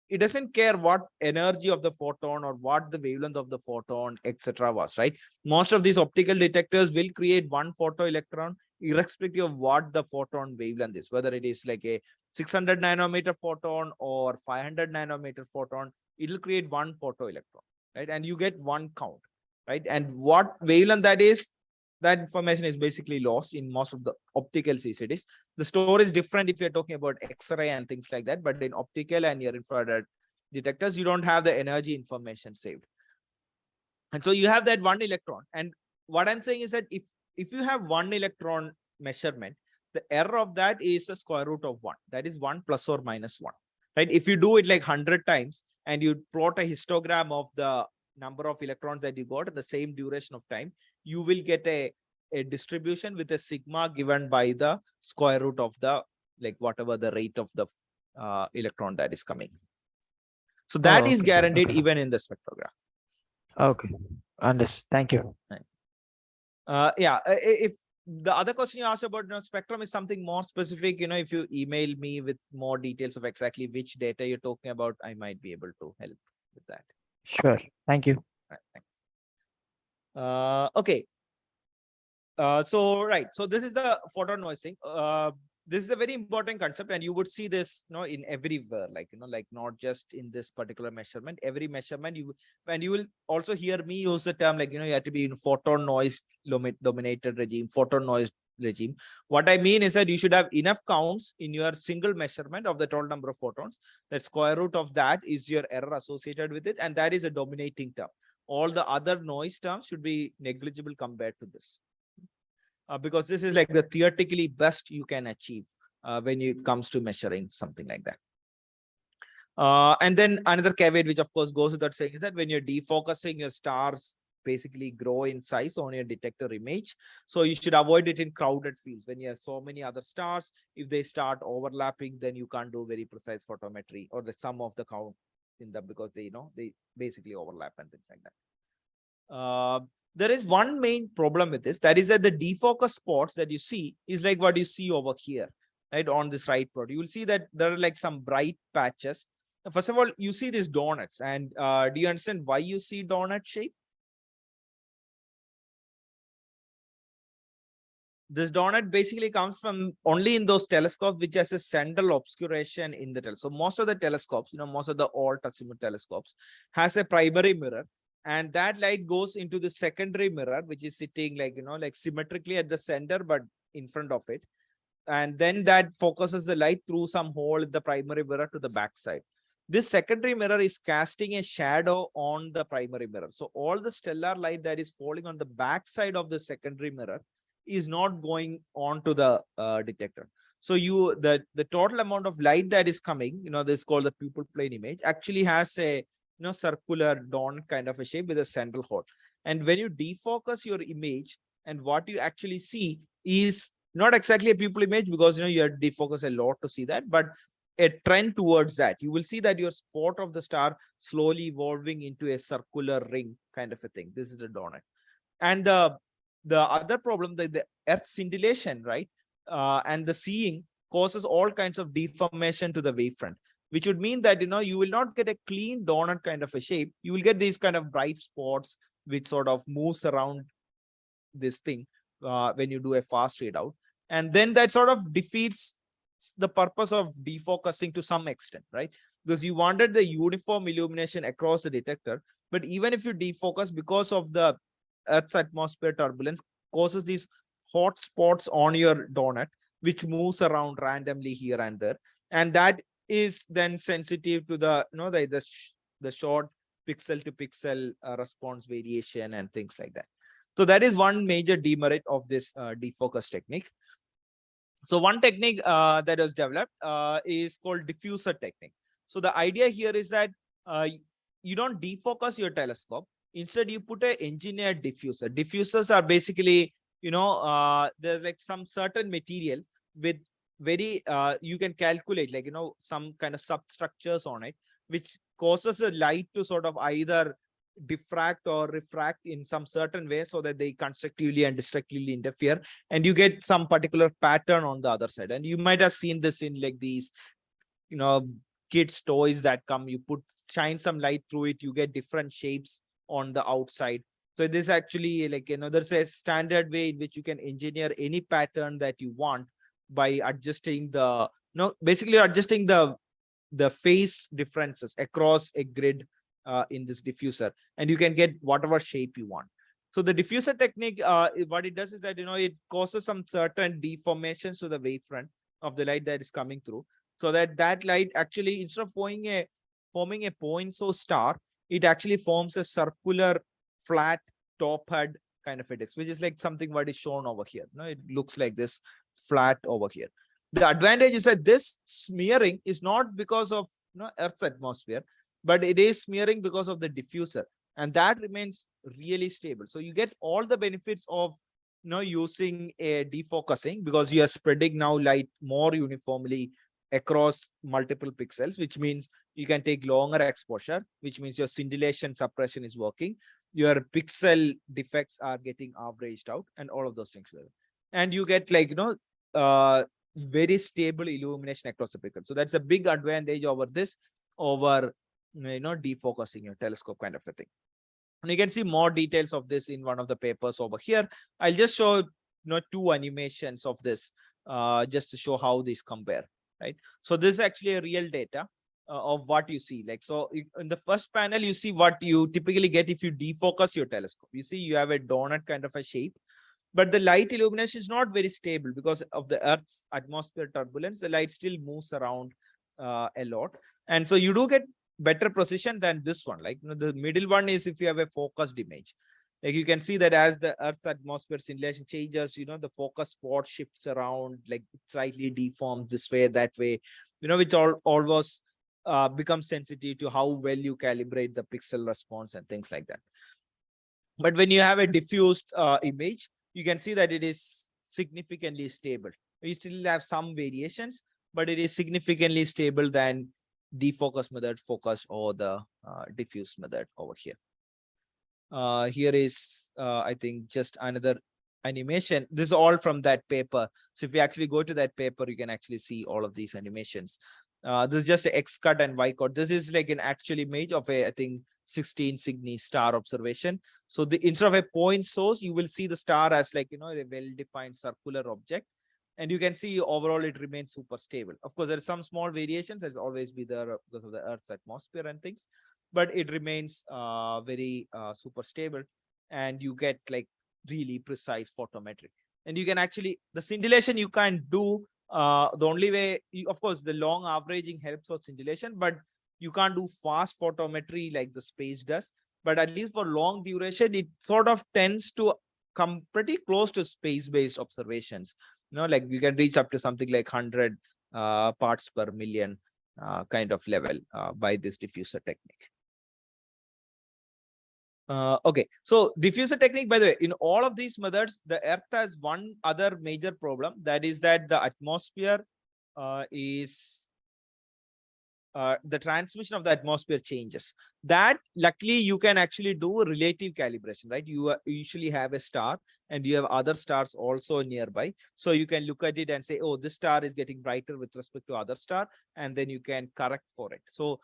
it doesn't care what energy of the photon or what the wavelength of the photon, etc. was, right? Most of these optical detectors will create one photoelectron irrespective of what the photon wavelength is, whether it is like a 600 nanometer photon or 500 nanometer photon, it will create one photoelectron, right? And you get one count, right? And what wavelength that is, that information is basically lost in most of the optical CCDs. The story is different if you're talking about X-ray and things like that, but in optical and near infrared detectors, you don't have the energy information saved. And so you have that one electron. And what I'm saying is that if you have one electron measurement, the error of that is the square root of 1. That is 1 plus or minus 1, right? If you do it like 100 times and you plot a histogram of the number of electrons that you got at the same duration of time, you will get a distribution with a sigma given by the square root of the, like, whatever the rate of the electron that is coming. So that is okay, guaranteed okay. even in the spectrograph. Okay, understood. Thank you. If the other question you asked about, spectrum is something more specific, if you email me with more details of exactly which data you're talking about, I might be able to help with that. Sure. Thank you. Right, thanks. Okay. So this is the photon noising. This is a very important concept, and you would see this, in everywhere, like, like not just in this particular measurement, every measurement and you will also hear me use the term, like, you have to be in photon noise dominated regime, photon noise regime. What I mean is that you should have enough counts in your single measurement of the total number of photons. That square root of that is your error associated with it, and that is a dominating term. All the other noise terms should be negligible compared to this. Because this is like the theoretically best you can achieve when it comes to measuring something like that. And then another caveat, which of course goes without saying, is that when you're defocusing, your stars basically grow in size on your detector image. So you should avoid it in crowded fields. When you have so many other stars, if they start overlapping, then you can't do very precise photometry or the sum of the count in them, because they basically overlap and things like that. There is one main problem with this. That is that the defocus spots that you see is like what you see over here, right? On this right plot, you will see that there are like some bright patches. First of all, you see these donuts, and do you understand why you see donut shape? This donut basically comes from only in those telescopes which has a central obscuration in the telescope. So most of the telescopes, most of the all-azimuth telescopes has a primary mirror, and that light goes into the secondary mirror, which is sitting like, like symmetrically at the center, but in front of it. And then that focuses the light through some hole in the primary mirror to the backside. This secondary mirror is casting a shadow on the primary mirror. So all the stellar light that is falling on the backside of the secondary mirror is not going on to the detector. So the total amount of light that is coming, this is called the pupil plane image, actually has a circular donut kind of a shape with a central hole. And when you defocus your image, and what you actually see is not exactly a pupil image, because you have to defocus a lot to see that, but a trend towards that. You will see that your spot of the star slowly evolving into a circular ring kind of a thing. This is the donut. And the other problem, the Earth scintillation, right? And the seeing causes all kinds of deformation to the wavefront, which would mean that, you will not get a clean donut kind of a shape. You will get these kind of bright spots which sort of moves around this thing when you do a fast readout. And then that sort of defeats the purpose of defocusing to some extent, right? because you wanted the uniform illumination across the detector. But even if you defocus, because of the Earth's atmosphere turbulence causes these hot spots on your donut, which moves around randomly here and there. And that is then sensitive to the, the short pixel to pixel response variation and things like that. So that is one major demerit of this defocus technique. So one technique that was developed is called diffuser technique. So the idea here is that you don't defocus your telescope. Instead, you put an engineered diffuser. Diffusers are basically, there's like some certain material with very, you can calculate like, some kind of substructures on it, which causes the light to sort of either diffract or refract in some certain way so that they constructively and destructively interfere, and you get some particular pattern on the other side. And you might have seen this in like these, kids toys that come, you shine some light through it, you get different shapes on the outside. So this actually like, there's a standard way in which you can engineer any pattern that you want by adjusting the, basically adjusting the phase differences across a grid in this diffuser, and you can get whatever shape you want. So the diffuser technique, what it does is that, it causes some certain deformations to the wavefront of the light that is coming through, so that light actually, instead of forming a point source star, it actually forms a circular flat top head kind of a disk, which is like something what is shown over here. It looks like this flat over here. The advantage is that this smearing is not because of Earth's atmosphere, but it is smearing because of the diffuser, and that remains really stable. So you get all the benefits of using a defocusing, because you are spreading now light more uniformly across multiple pixels, which means you can take longer exposure, which means your scintillation suppression is working, your pixel defects are getting averaged out, and all of those things. And you get like very stable illumination across the pixel. So that's a big advantage over this, over defocusing your telescope kind of a thing. And you can see more details of this in one of the papers over here. I'll just show two animations of this just to show how these compare, right? So this is actually a real data of what you see. Like, so in the first panel, you see what you typically get if you defocus your telescope. You see you have a donut kind of a shape, but the light illumination is not very stable because of the Earth's atmosphere turbulence. The light still moves around a lot, and so you do get better precision than this one. Like, the middle one is if you have a focused image. Like, you can see that as the Earth's atmosphere scintillation changes, the focus spot shifts around, like slightly deforms this way, that way, which almost becomes sensitive to how well you calibrate the pixel response and things like that. But when you have a diffused image, you can see that it is significantly stable. You still have some variations, but it is significantly stable than defocus method, focus, or the diffuse method over here. Here is, I think, just another animation. This is all from that paper. So if you actually go to that paper, you can actually see all of these animations. This is just an X cut and Y cut. This is like an actual image of a, I think, 16 Cygni star observation. So instead of a point source, you will see the star as like, a well-defined circular object. And you can see overall it remains super stable. Of course, there are some small variations. There's always be there because of the Earth's atmosphere and things, but it remains very super stable, and you get like really precise photometry. And you can actually, the scintillation you can do, the only way, of course, the long averaging helps for scintillation, but you can't do fast photometry like the space does. But at least for long duration, it sort of tends to come pretty close to space-based observations. Like you can reach up to something like 100 parts per million kind of level by this diffuser technique. Okay, so diffuser technique, by the way, in all of these methods, the Earth has one other major problem. That is that the atmosphere is the transmission of the atmosphere changes. That luckily you can actually do relative calibration, right? You usually have a star and you have other stars also nearby. So you can look at it and say, oh, this star is getting brighter with respect to other star, and then you can correct for it. So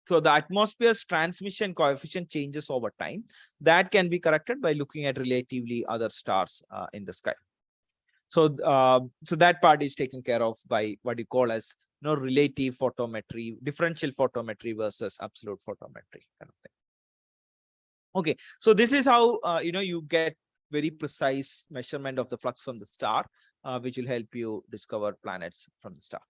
so the atmosphere's transmission coefficient changes over time. That can be corrected by looking at relatively other stars in the sky. So so that part is taken care of by what you call as relative photometry, differential photometry versus absolute photometry kind of thing. Okay, so this is how you get very precise measurement of the flux from the star, which will help you discover planets from the star.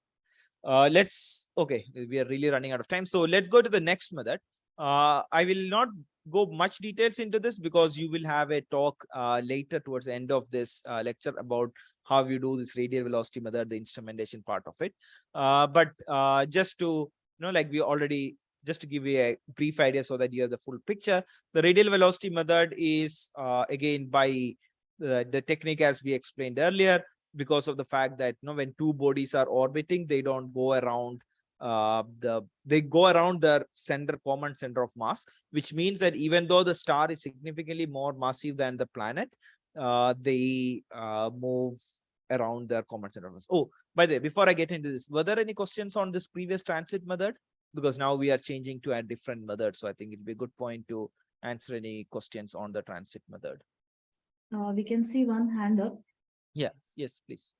Okay, we are really running out of time. So let's go to the next method. I will not go much details into this because you will have a talk later towards the end of this lecture about how you do this radial velocity method, the instrumentation part of it. But just to, just to give you a brief idea so that you have the full picture, the radial velocity method is again by the technique as we explained earlier, because of the fact that when two bodies are orbiting, they don't go around they go around their common center of mass, which means that even though the star is significantly more massive than the planet, they move around their common center of mass. Oh, by the way, before I get into this, were there any questions on this previous transit method? Because now we are changing to a different method, so I think it'd be a good point to answer any questions on the transit method. We can see one hand up. Yes, please.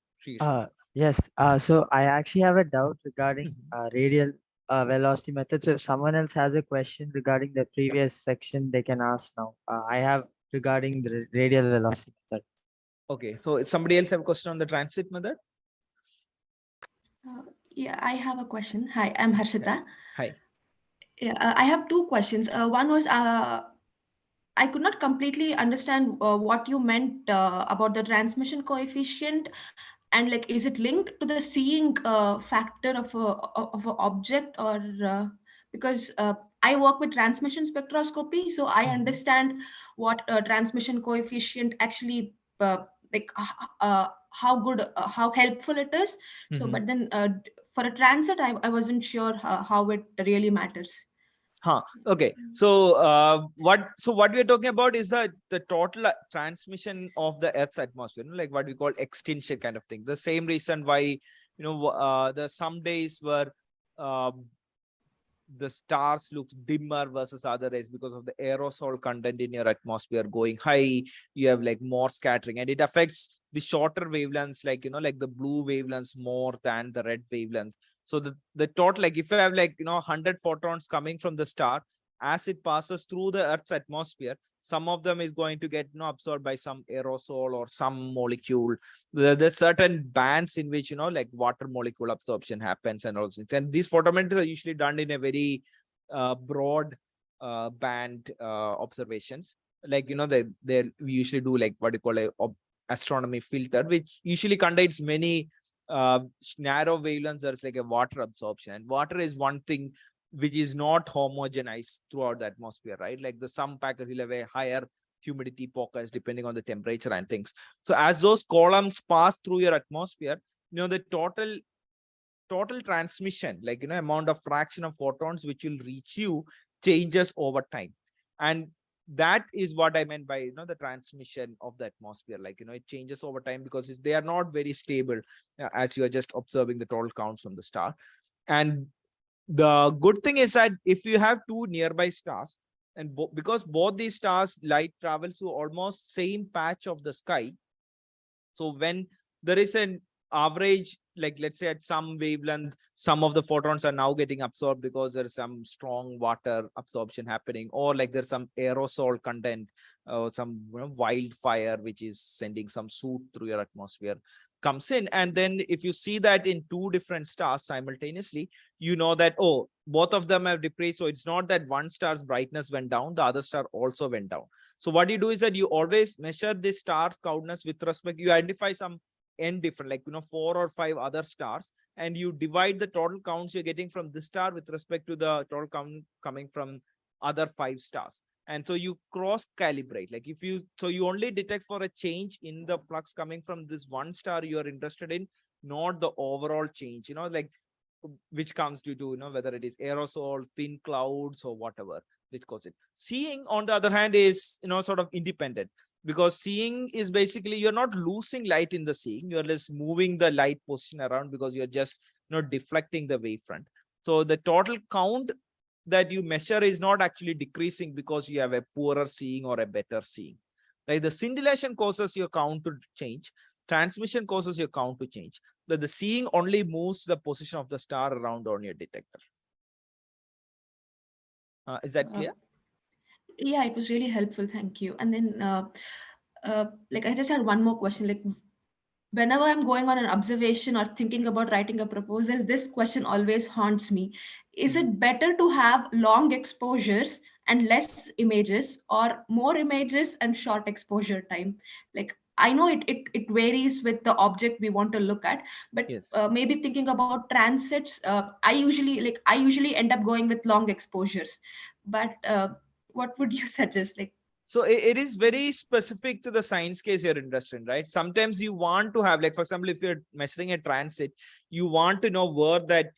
Yes. So I actually have a doubt regarding radial velocity method. So if someone else has a question regarding the previous section, they can ask now. I have regarding the radial velocity method. Okay, so somebody else have a question on the transit method? Yeah, I have a question. Hi, I'm Harshita. Hi. Yeah, I have two questions. One was I could not completely understand what you meant about the transmission coefficient, and like, is it linked to the seeing factor of an object, or because I work with transmission spectroscopy, so I understand what transmission coefficient actually how good, how helpful it is. So, but then for a transit, I wasn't sure how it really matters. Okay. So what we're talking about is the total transmission of the Earth's atmosphere, like what we call extinction kind of thing. The same reason why the some days where the stars looks dimmer versus other rays because of the aerosol content in your atmosphere going high. You have like more scattering, and it affects the shorter wavelengths, like like the blue wavelengths more than the red wavelength. So the total, like if you have 100 photons coming from the star, as it passes through the Earth's atmosphere, some of them is going to get absorbed by some aerosol or some molecule. There's certain bands in which like water molecule absorption happens and all things. And these photometers are usually done in a very broad band observations. Like we usually do like what you call a astronomy filter, which usually contains many narrow wavelengths. There's like a water absorption, and water is one thing which is not homogenized throughout the atmosphere, right? Like some packets will have a higher humidity pockets depending on the temperature and things. So as those columns pass through your atmosphere, the total transmission, like amount of fraction of photons which will reach you changes over time. And that is what I meant by the transmission of the atmosphere. Like it changes over time because they are not very stable as you are just observing the total counts from the star. And the good thing is that if you have two nearby stars, and because both these stars light travels through almost same patch of the sky, so when there is an average, like let's say at some wavelength, some of the photons are now getting absorbed because there's some strong water absorption happening, or like there's some aerosol content or some wildfire which is sending some soot through your atmosphere comes in. And then if you see that in two different stars simultaneously, that both of them have decreased. So it's not that one star's brightness went down, the other star also went down. So what you do is that you always measure this star's counts with respect, you identify some n different, like 4 or 5 other stars, and you divide the total counts you're getting from this star with respect to the total count coming from other 5 stars. And so you cross calibrate, like you only detect for a change in the flux coming from this one star you are interested in, not the overall change, like which comes due to whether it is aerosol, thin clouds, or whatever which cause it. Seeing, on the other hand, is sort of independent, because seeing is basically you're not losing light in the seeing, you're just moving the light position around because you're just deflecting the wavefront. So the total count that you measure is not actually decreasing because you have a poorer seeing or a better seeing. Like the scintillation causes your count to change. Transmission causes your count to change. But the seeing only moves the position of the star around on your detector. Is that clear? Yeah, it was really helpful. Thank you. And then, like, I just had one more question. Like, whenever I'm going on an observation or thinking about writing a proposal, this question always haunts me. Is it better to have long exposures and less images, or more images and short exposure time? Like, I know it varies with the object we want to look at, but Yes. maybe thinking about transits, I usually end up going with long exposures. But what would you suggest? Like, So it is very specific to the science case you're interested in, right? Sometimes you want to have, like, for example, if you're measuring a transit, you want to know where that,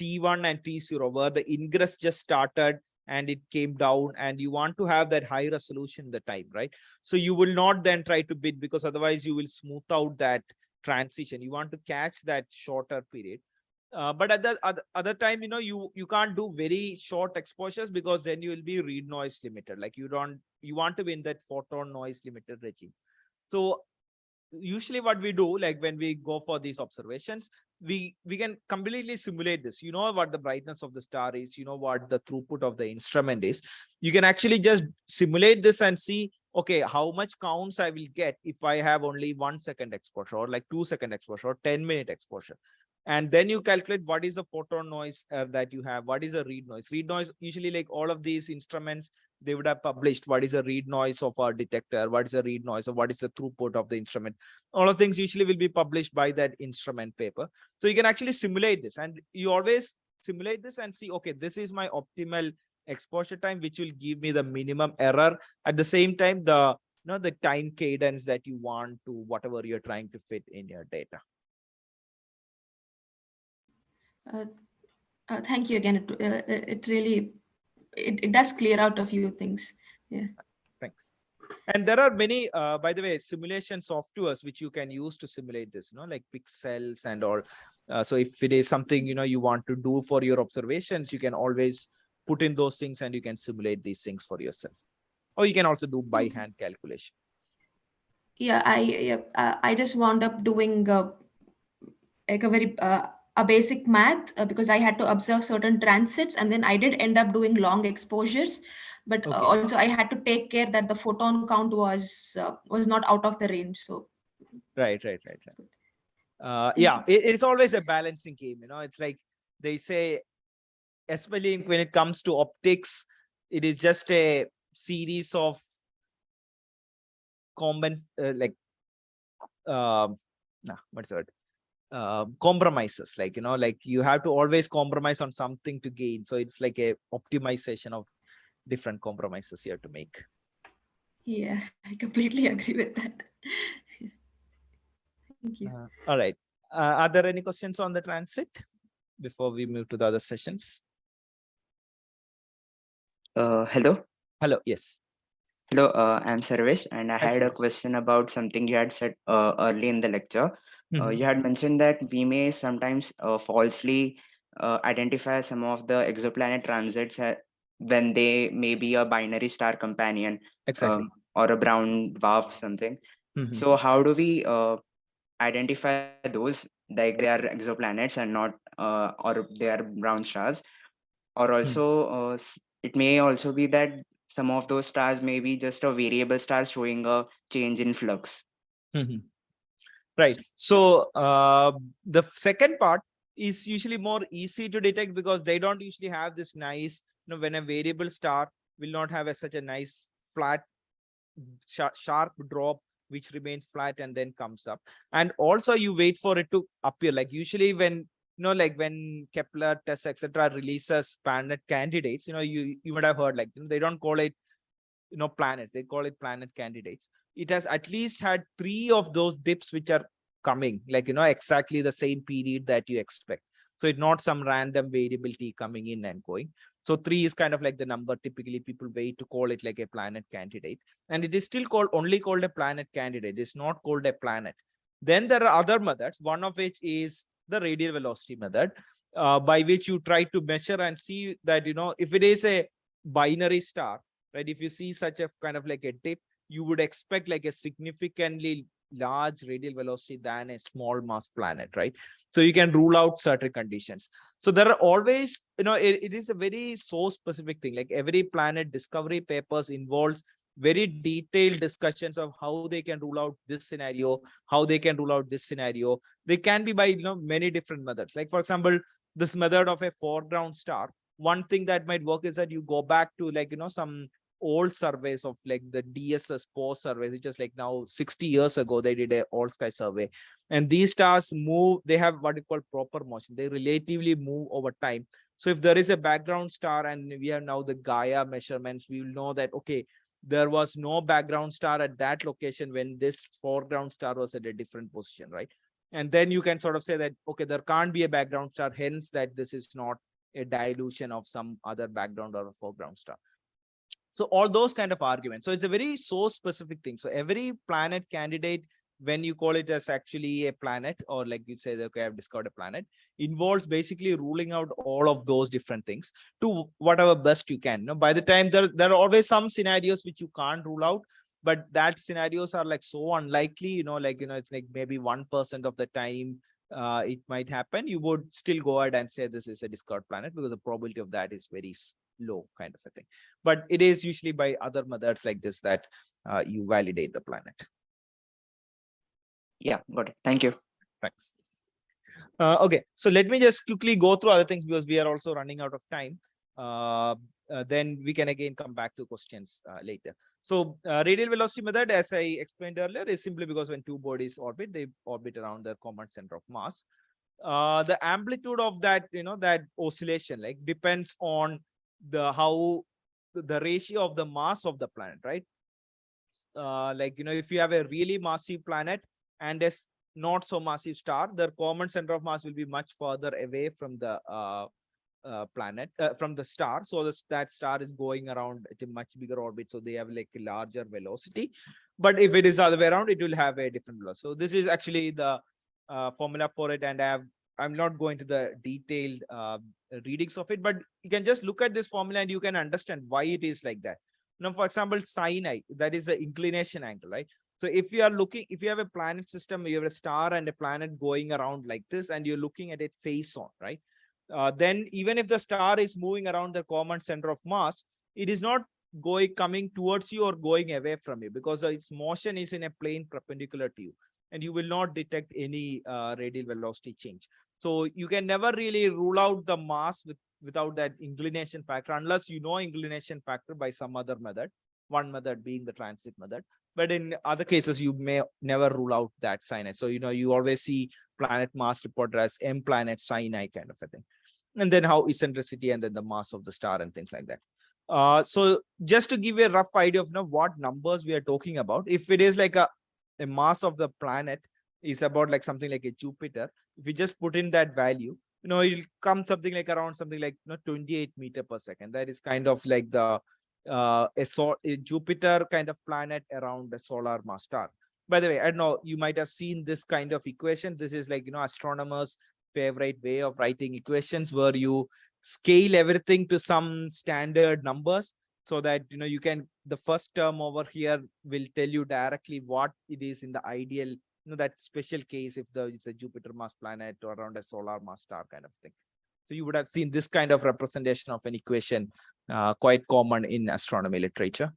T1 and T0, where the ingress just started and it came down, and you want to have that high resolution the time, right? So you will not then try to bid, because otherwise you will smooth out that transition. You want to catch that shorter period. But at the other time, you can't do very short exposures, because then you will be read noise limited. Like, you want to be in that photon noise limited regime. So usually what we do, like when we go for these observations, we can completely simulate this. You know what the brightness of the star is, you know what the throughput of the instrument is. You can actually just simulate this and see, okay, how much counts I will get if I have only 1 second exposure, or like 2 second exposure, or 10-minute exposure. And then you calculate what is the photon noise that you have, what is the read noise. Read noise, usually, like all of these instruments, they would have published what is the read noise of our detector, what is the read noise, or what is the throughput of the instrument. All of things usually will be published by that instrument paper. So you can actually simulate this, and you always simulate this and see, okay, this is my optimal exposure time, which will give me the minimum error. At the same time, the time cadence that you want to whatever you're trying to fit in your data. thank you again. It really it does clear out a few things. Yeah. Thanks. And there are many, by the way, simulation softwares which you can use to simulate this, like pixels and all. So if it is something, you want to do for your observations, you can always put in those things and you can simulate these things for yourself. Or you can also do by hand calculation. Yeah, I just wound up doing like a basic math because I had to observe certain transits, and then I did end up doing long exposures, but Okay. also I had to take care that the photon count was not out of the range. So Right. Yeah, it's always a balancing game. It's like they say, especially when it comes to optics, it is just a series of compromises, like, like you have to always compromise on something to gain. So it's like a optimization of different compromises you have to make. yeah, I completely agree with that. Thank you. All right. Are there any questions on the transit before we move to the other sessions? Hello. Hello. Yes. Hello, I'm Sarvesh, and I Hi, had a Sarvesh. question about something you had said early in the lecture. You had mentioned that we may sometimes falsely identify some of the exoplanet transits when they may be a binary star companion Exactly. or a brown dwarf something. So how do we identify those, like they are exoplanets and not or they are brown stars? Or also it may also be that some of those stars may be just a variable star showing a change in flux. Right. So the second part is usually more easy to detect, because they don't usually have this nice, when a variable star will not have such a nice flat sharp drop which remains flat and then comes up. And also you wait for it to appear. Like usually when like when Kepler, TESS, etc. releases planet candidates, you would have heard, like, they don't call it planets, they call it planet candidates. It has at least had 3 of those dips which are coming, like, exactly the same period that you expect. So it's not some random variability coming in and going. So 3 is kind of like the number typically people wait to call it like a planet candidate. And it is still only called a planet candidate. It's not called a planet. Then there are other methods, one of which is the radial velocity method, by which you try to measure and see that, if it is a binary star, right? If you see such a kind of like a dip, you would expect like a significantly large radial velocity than a small mass planet, right? So you can rule out certain conditions. So there are always, it is a very source specific thing. Like every planet discovery papers involves very detailed discussions of how they can rule out this scenario, how they can rule out this scenario. They can be by, many different methods. Like for example, this method of a foreground star. One thing that might work is that you go back to like, some old surveys of like the DSS post surveys, which is like now 60 years ago, they did a all sky survey. And these stars move, they have what you call proper motion. They relatively move over time. So if there is a background star and we have now the Gaia measurements, we will know that, okay, there was no background star at that location when this foreground star was at a different position, right? And then you can sort of say that, okay, there can't be a background star, hence that this is not a dilution of some other background or a foreground star. So all those kind of arguments. So it's a very source specific thing. So every planet candidate, when you call it as actually a planet, or like you say, okay, I've discovered a planet, involves basically ruling out all of those different things to whatever best you can. By the time there are always some scenarios which you can't rule out, but that scenarios are like so unlikely, it's like maybe 1% of the time it might happen. You would still go ahead and say this is a discovered planet because the probability of that is very low, kind of a thing. But it is usually by other methods like this that you validate the planet. Yeah, got it. Thank you. Thanks. Okay, so let me just quickly go through other things because we are also running out of time. Then we can again come back to questions later. So radial velocity method, as I explained earlier, is simply because when two bodies orbit, they orbit around their common center of mass. The amplitude of that, that oscillation, like depends on the ratio of the mass of the planet, right? If you have a really massive planet and a not so massive star, their common center of mass will be much further away from the planet, from the star. So that star is going around at a much bigger orbit, so they have like a larger velocity. But if it is the other way around, it will have a different velocity. So this is actually the formula for it, and I'm not going to the detailed readings of it, but you can just look at this formula and you can understand why it is like that. For example, sin I, that is the inclination angle, right? So if you have a planet system, you have a star and a planet going around like this, and you're looking at it face on, right? Then even if the star is moving around the common center of mass, it is not coming towards you or going away from you, because its motion is in a plane perpendicular to you, and you will not detect any radial velocity change. So you can never really rule out the mass without that inclination factor, unless you know inclination factor by some other method, one method being the transit method. But in other cases, you may never rule out that sin I. So, you always see planet mass reported as M planet sin I kind of a thing. And then how eccentricity and then the mass of the star and things like that. So just to give you a rough idea of what numbers we are talking about, if it is like a mass of the planet is about like something like a Jupiter, if you just put in that value, it'll come something like around something like 28 meter per second. That is kind of like the a Jupiter kind of planet around a solar mass star. By the way, I don't know, you might have seen this kind of equation. This is like, astronomers' favorite way of writing equations, where you scale everything to some standard numbers, so that, you can, the first term over here will tell you directly what it is in the ideal, that special case if it's a Jupiter mass planet or around a solar mass star kind of thing. So you would have seen this kind of representation of an equation, quite common in astronomy literature.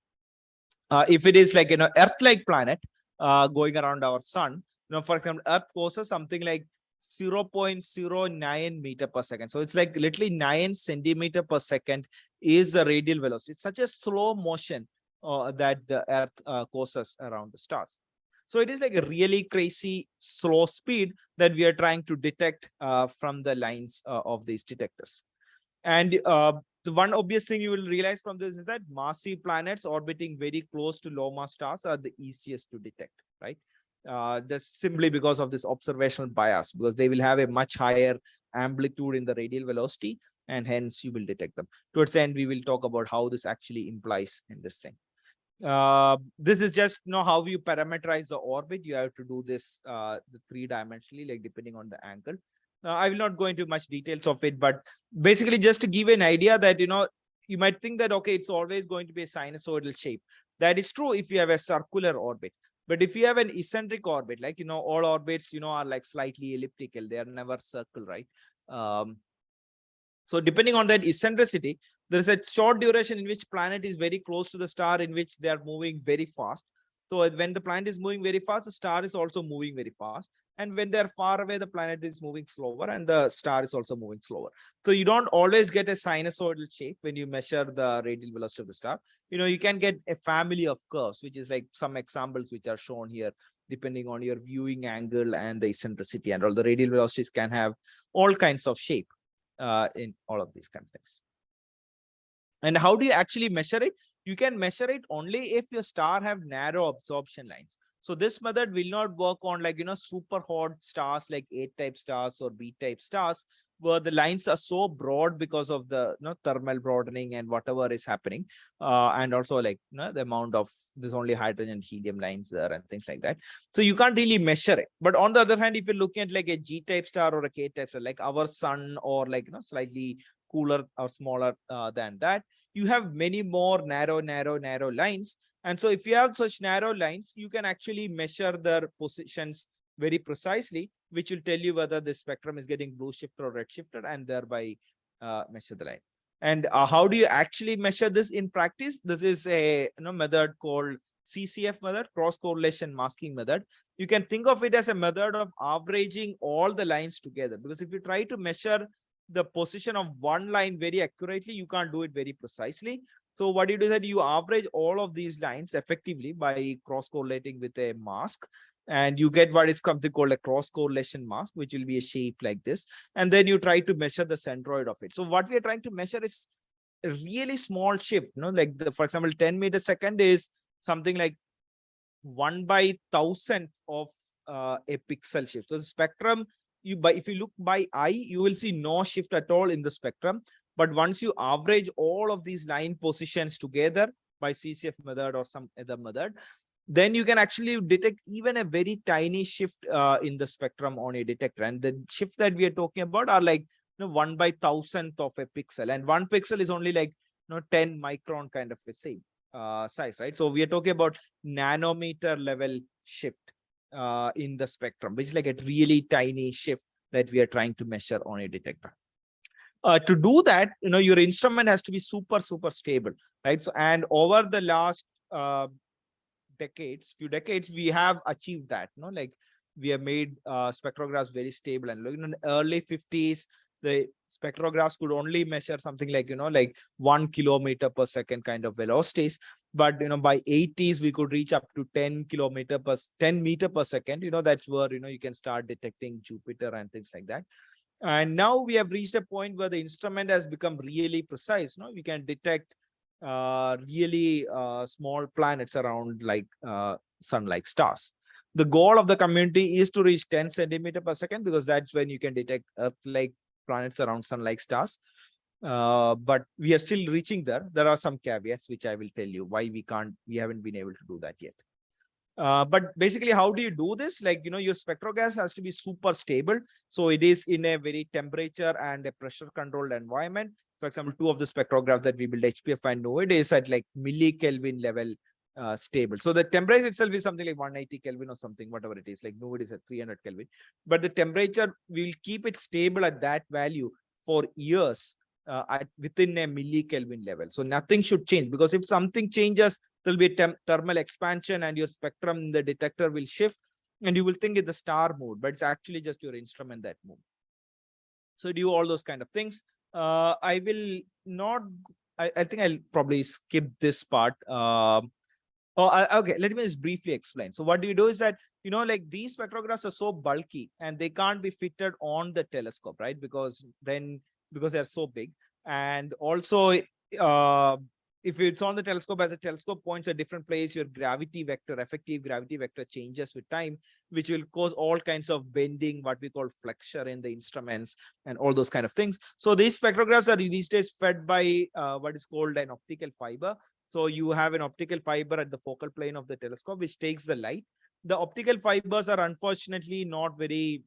If it is like, Earth-like planet going around our sun, for example, Earth causes something like 0.09 meter per second. So it's like literally 9 centimeter per second is the radial velocity. It's such a slow motion that the Earth causes around the stars. So it is like a really crazy slow speed that we are trying to detect from the lines of these detectors. And the one obvious thing you will realize from this is that massive planets orbiting very close to low mass stars are the easiest to detect, right? That's simply because of this observational bias, because they will have a much higher amplitude in the radial velocity, and hence you will detect them. Towards the end, we will talk about how this actually implies in this thing. This is just how you parameterize the orbit. You have to do this three-dimensionally, like depending on the angle. I will not go into much details of it, but basically just to give an idea that, you might think that, okay, it's always going to be a sinusoidal shape. That is true if you have a circular orbit. But if you have an eccentric orbit, like, all orbits, are like slightly elliptical. They are never circle, right? So depending on that eccentricity, there is a short duration in which planet is very close to the star, in which they are moving very fast. So when the planet is moving very fast, the star is also moving very fast. And when they're far away, the planet is moving slower and the star is also moving slower. So you don't always get a sinusoidal shape when you measure the radial velocity of the star. You can get a family of curves, which is like some examples which are shown here, depending on your viewing angle and the eccentricity, and all the radial velocities can have all kinds of shape in all of these kind of things. And how do you actually measure it? You can measure it only if your star have narrow absorption lines. So this method will not work on like, super hot stars like A-type stars or B-type stars, where the lines are so broad because of the thermal broadening and whatever is happening. And also like the amount of, there's only hydrogen helium lines there and things like that. So you can't really measure it. But on the other hand, if you're looking at like a G-type star or a K-type star, like our sun, or like, slightly cooler or smaller than that, you have many more narrow lines. And so if you have such narrow lines, you can actually measure their positions very precisely, which will tell you whether the spectrum is getting blue shifted or red shifted, and thereby measure the line. And how do you actually measure this in practice? This is a method called CCF method, cross correlation masking method. You can think of it as a method of averaging all the lines together, because if you try to measure the position of one line very accurately, you can't do it very precisely. So what you do is that you average all of these lines effectively by cross correlating with a mask, and you get what is something called a cross correlation mask, which will be a shape like this. And then you try to measure the centroid of it. So what we are trying to measure is a really small shift, like for example, 10 meters second is something like 1/1000th of a pixel shift. So the spectrum, if you look by eye, you will see no shift at all in the spectrum. But once you average all of these line positions together by CCF method or some other method, then you can actually detect even a very tiny shift in the spectrum on a detector. And the shift that we are talking about are like 1/1000th of a pixel, and 1 pixel is only like 10 micron kind of a size, right? So we are talking about nanometer level shift in the spectrum, which is like a really tiny shift that we are trying to measure on a detector. To do that, your instrument has to be super stable, right? So, and over the last few decades, we have achieved that. Like we have made spectrographs very stable, and in the early 50s, the spectrographs could only measure something like like 1 kilometer per second kind of velocities. But by 80s, we could reach up to 10 meter per second. That's where you can start detecting Jupiter and things like that. And now we have reached a point where the instrument has become really precise. We can detect really small planets around like sun-like stars. The goal of the community is to reach 10 centimeter per second, because that's when you can detect Earth-like planets around sun-like stars. But we are still reaching there. There are some caveats, which I will tell you why we haven't been able to do that yet. But basically, how do you do this? Like, your spectrograph has to be super stable. So it is in a very temperature and a pressure controlled environment. For example, two of the spectrographs that we build, HPF and NOID, is at like millikelvin level stable. So the temperature itself is something like 180 Kelvin or something, whatever it is. Like NOID is at 300 Kelvin. But the temperature, we'll keep it stable at that value for years within a millikelvin level. So nothing should change, because if something changes, there'll be a thermal expansion and your spectrum in the detector will shift, and you will think it's the star moved, but it's actually just your instrument that moved. So do all those kind of things. I will not, I think I'll probably skip this part. Okay, let me just briefly explain. So what do you do is that, like these spectrographs are so bulky and they can't be fitted on the telescope, right? Because they're so big. And also, if it's on the telescope, as the telescope points a different place, your effective gravity vector changes with time, which will cause all kinds of bending, what we call flexure in the instruments and all those kind of things. So these spectrographs are these days fed by what is called an optical fiber. So you have an optical fiber at the focal plane of the telescope, which takes the light. The optical fibers are unfortunately not very,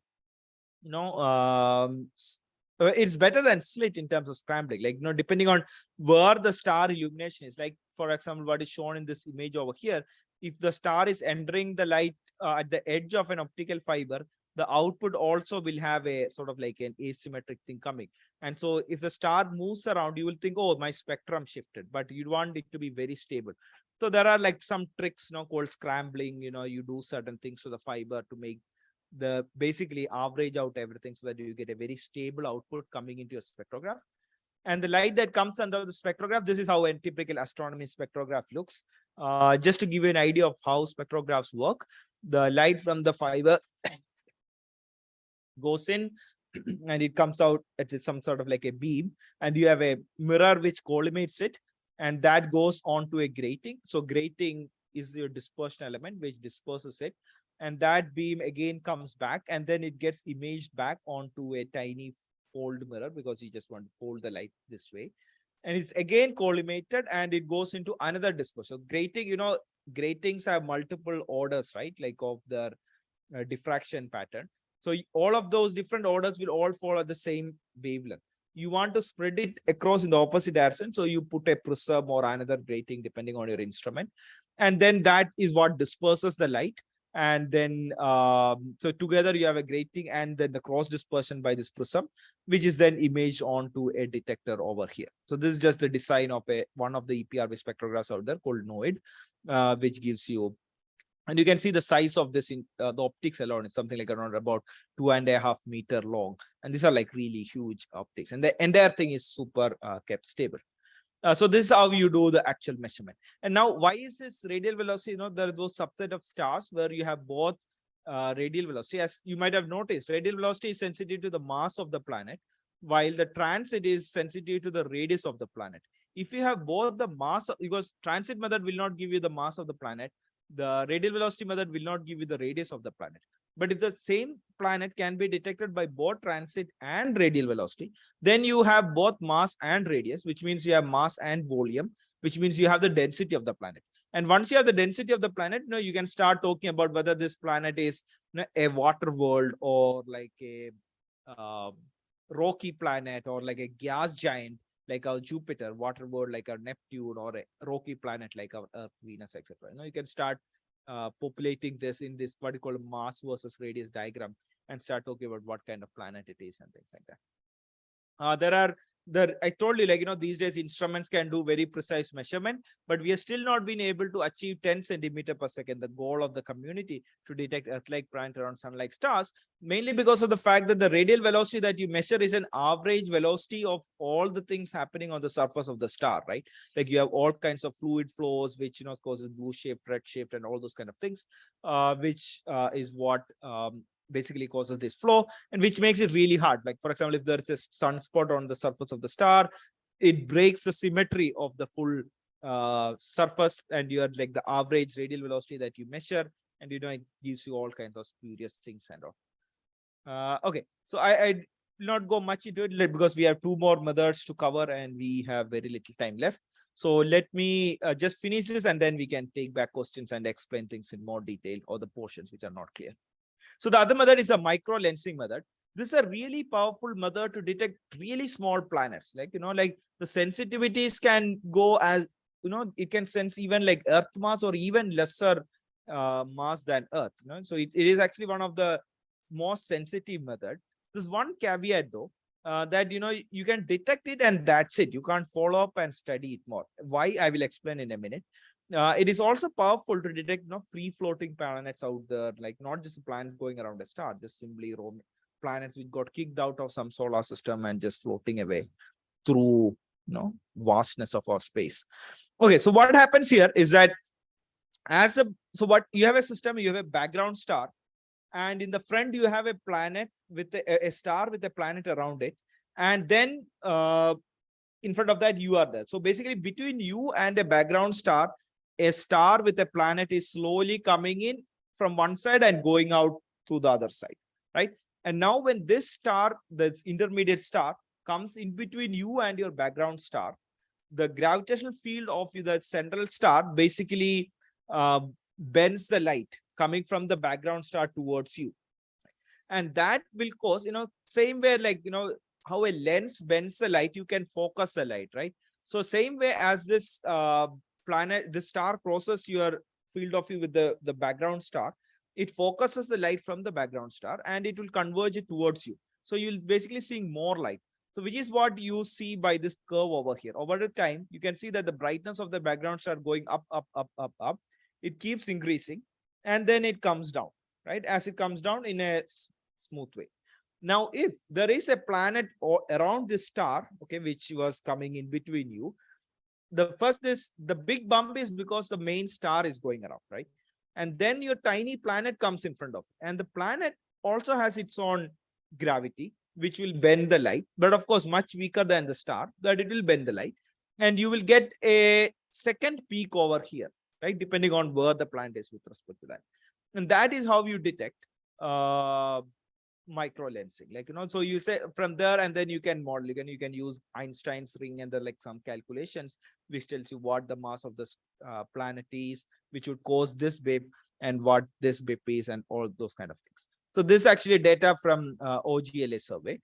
it's better than slit in terms of scrambling. Like, depending on where the star illumination is, like, for example, what is shown in this image over here, if the star is entering the light at the edge of an optical fiber, the output also will have a sort of like an asymmetric thing coming. And so if the star moves around, you will think, oh, my spectrum shifted, but you want it to be very stable. So there are like some tricks, called scrambling. You do certain things to the fiber to make the basically average out everything so that you get a very stable output coming into your spectrograph. And the light that comes under the spectrograph, this is how a typical astronomy spectrograph looks. Just to give you an idea of how spectrographs work, the light from the fiber goes in and it comes out at some sort of like a beam, and you have a mirror which collimates it, and that goes onto a grating. So grating is your dispersion element which disperses it, and that beam again comes back, and then it gets imaged back onto a tiny fold mirror, because you just want to fold the light this way, and it's again collimated and it goes into another dispersion. Grating, gratings have multiple orders, right, like of their diffraction pattern. So all of those different orders will all follow the same wavelength. You want to spread it across in the opposite direction, so you put a prism or another grating depending on your instrument, and then that is what disperses the light. And then so together you have a grating and then the cross dispersion by this prism, which is then imaged onto a detector over here. So this is just the design of one of the EPRV spectrographs out there called NOID, which gives you, and you can see the size of this in the optics alone is something like around about 2.5 meters long, and these are like really huge optics, and the entire thing is super kept stable. So this is how you do the actual measurement. And now, why is this radial velocity? There are those subset of stars where you have both radial velocity. As you might have noticed, radial velocity is sensitive to the mass of the planet, while the transit is sensitive to the radius of the planet. If you have both the mass, because transit method will not give you the mass of the planet, the radial velocity method will not give you the radius of the planet. But if the same planet can be detected by both transit and radial velocity, then you have both mass and radius, which means you have mass and volume, which means you have the density of the planet. And once you have the density of the planet, you can start talking about whether this planet is a water world or like a rocky planet or like a gas giant like our Jupiter, water world like our Neptune, or a rocky planet like our Earth, Venus, etc. You can start populating this in this what you call mass versus radius diagram and start talking about what kind of planet it is and things like that. I told you, like, these days instruments can do very precise measurement, but we have still not been able to achieve 10 centimeter per second, the goal of the community to detect Earth-like planet around sun-like stars, mainly because of the fact that the radial velocity that you measure is an average velocity of all the things happening on the surface of the star, right? Like you have all kinds of fluid flows, which, causes blue shift, red shift, and all those kind of things, which is what basically causes this flow, and which makes it really hard. Like, for example, if there is a sunspot on the surface of the star, it breaks the symmetry of the full surface, and you are like the average radial velocity that you measure, and it gives you all kinds of spurious things and all. Okay, so I will not go much into it because we have two more methods to cover and we have very little time left. So let me just finish this, and then we can take back questions and explain things in more detail, or the portions which are not clear. So the other method is a micro lensing method. This is a really powerful method to detect really small planets. Like, like the sensitivities can go as, it can sense even like Earth mass or even lesser mass than Earth. So it is actually one of the most sensitive method. There's one caveat though, that, you can detect it and that's it. You can't follow up and study it more. Why? I will explain in a minute. It is also powerful to detect free floating planets out there, like not just planets going around a star, just simply roaming planets which got kicked out of some solar system and just floating away through vastness of our space. Okay, so what happens here is that what you have a system, you have a background star, and in the front you have a planet with a star with a planet around it, and then in front of that you are there. So basically between you and a background star, a star with a planet is slowly coming in from one side and going out to the other side, right? And now when this star, the intermediate star, comes in between you and your background star, the gravitational field of the central star basically bends the light coming from the background star towards you. And that will cause, same way, like, how a lens bends the light, you can focus the light, right? So same way as this planet, the star crosses your field of view with the background star, it focuses the light from the background star and it will converge it towards you. So you'll basically seeing more light. So which is what you see by this curve over here. Over the time, you can see that the brightness of the background star going up, up, up, up, up. It keeps increasing and then it comes down, right? As it comes down in a smooth way. Now, if there is a planet around this star, okay, which was coming in between you, the big bump is because the main star is going around, right? And then your tiny planet comes in front of it. And the planet also has its own gravity, which will bend the light, but of course, much weaker than the star, that it will bend the light. And you will get a second peak over here, right? Depending on where the planet is with respect to that. And that is how you detect micro lensing, like, so you say from there, and then you can model, you can use Einstein's ring and like some calculations, which tells you what the mass of this planet is, which would cause this blip and what this blip is and all those kind of things. So this is actually data from OGLA survey.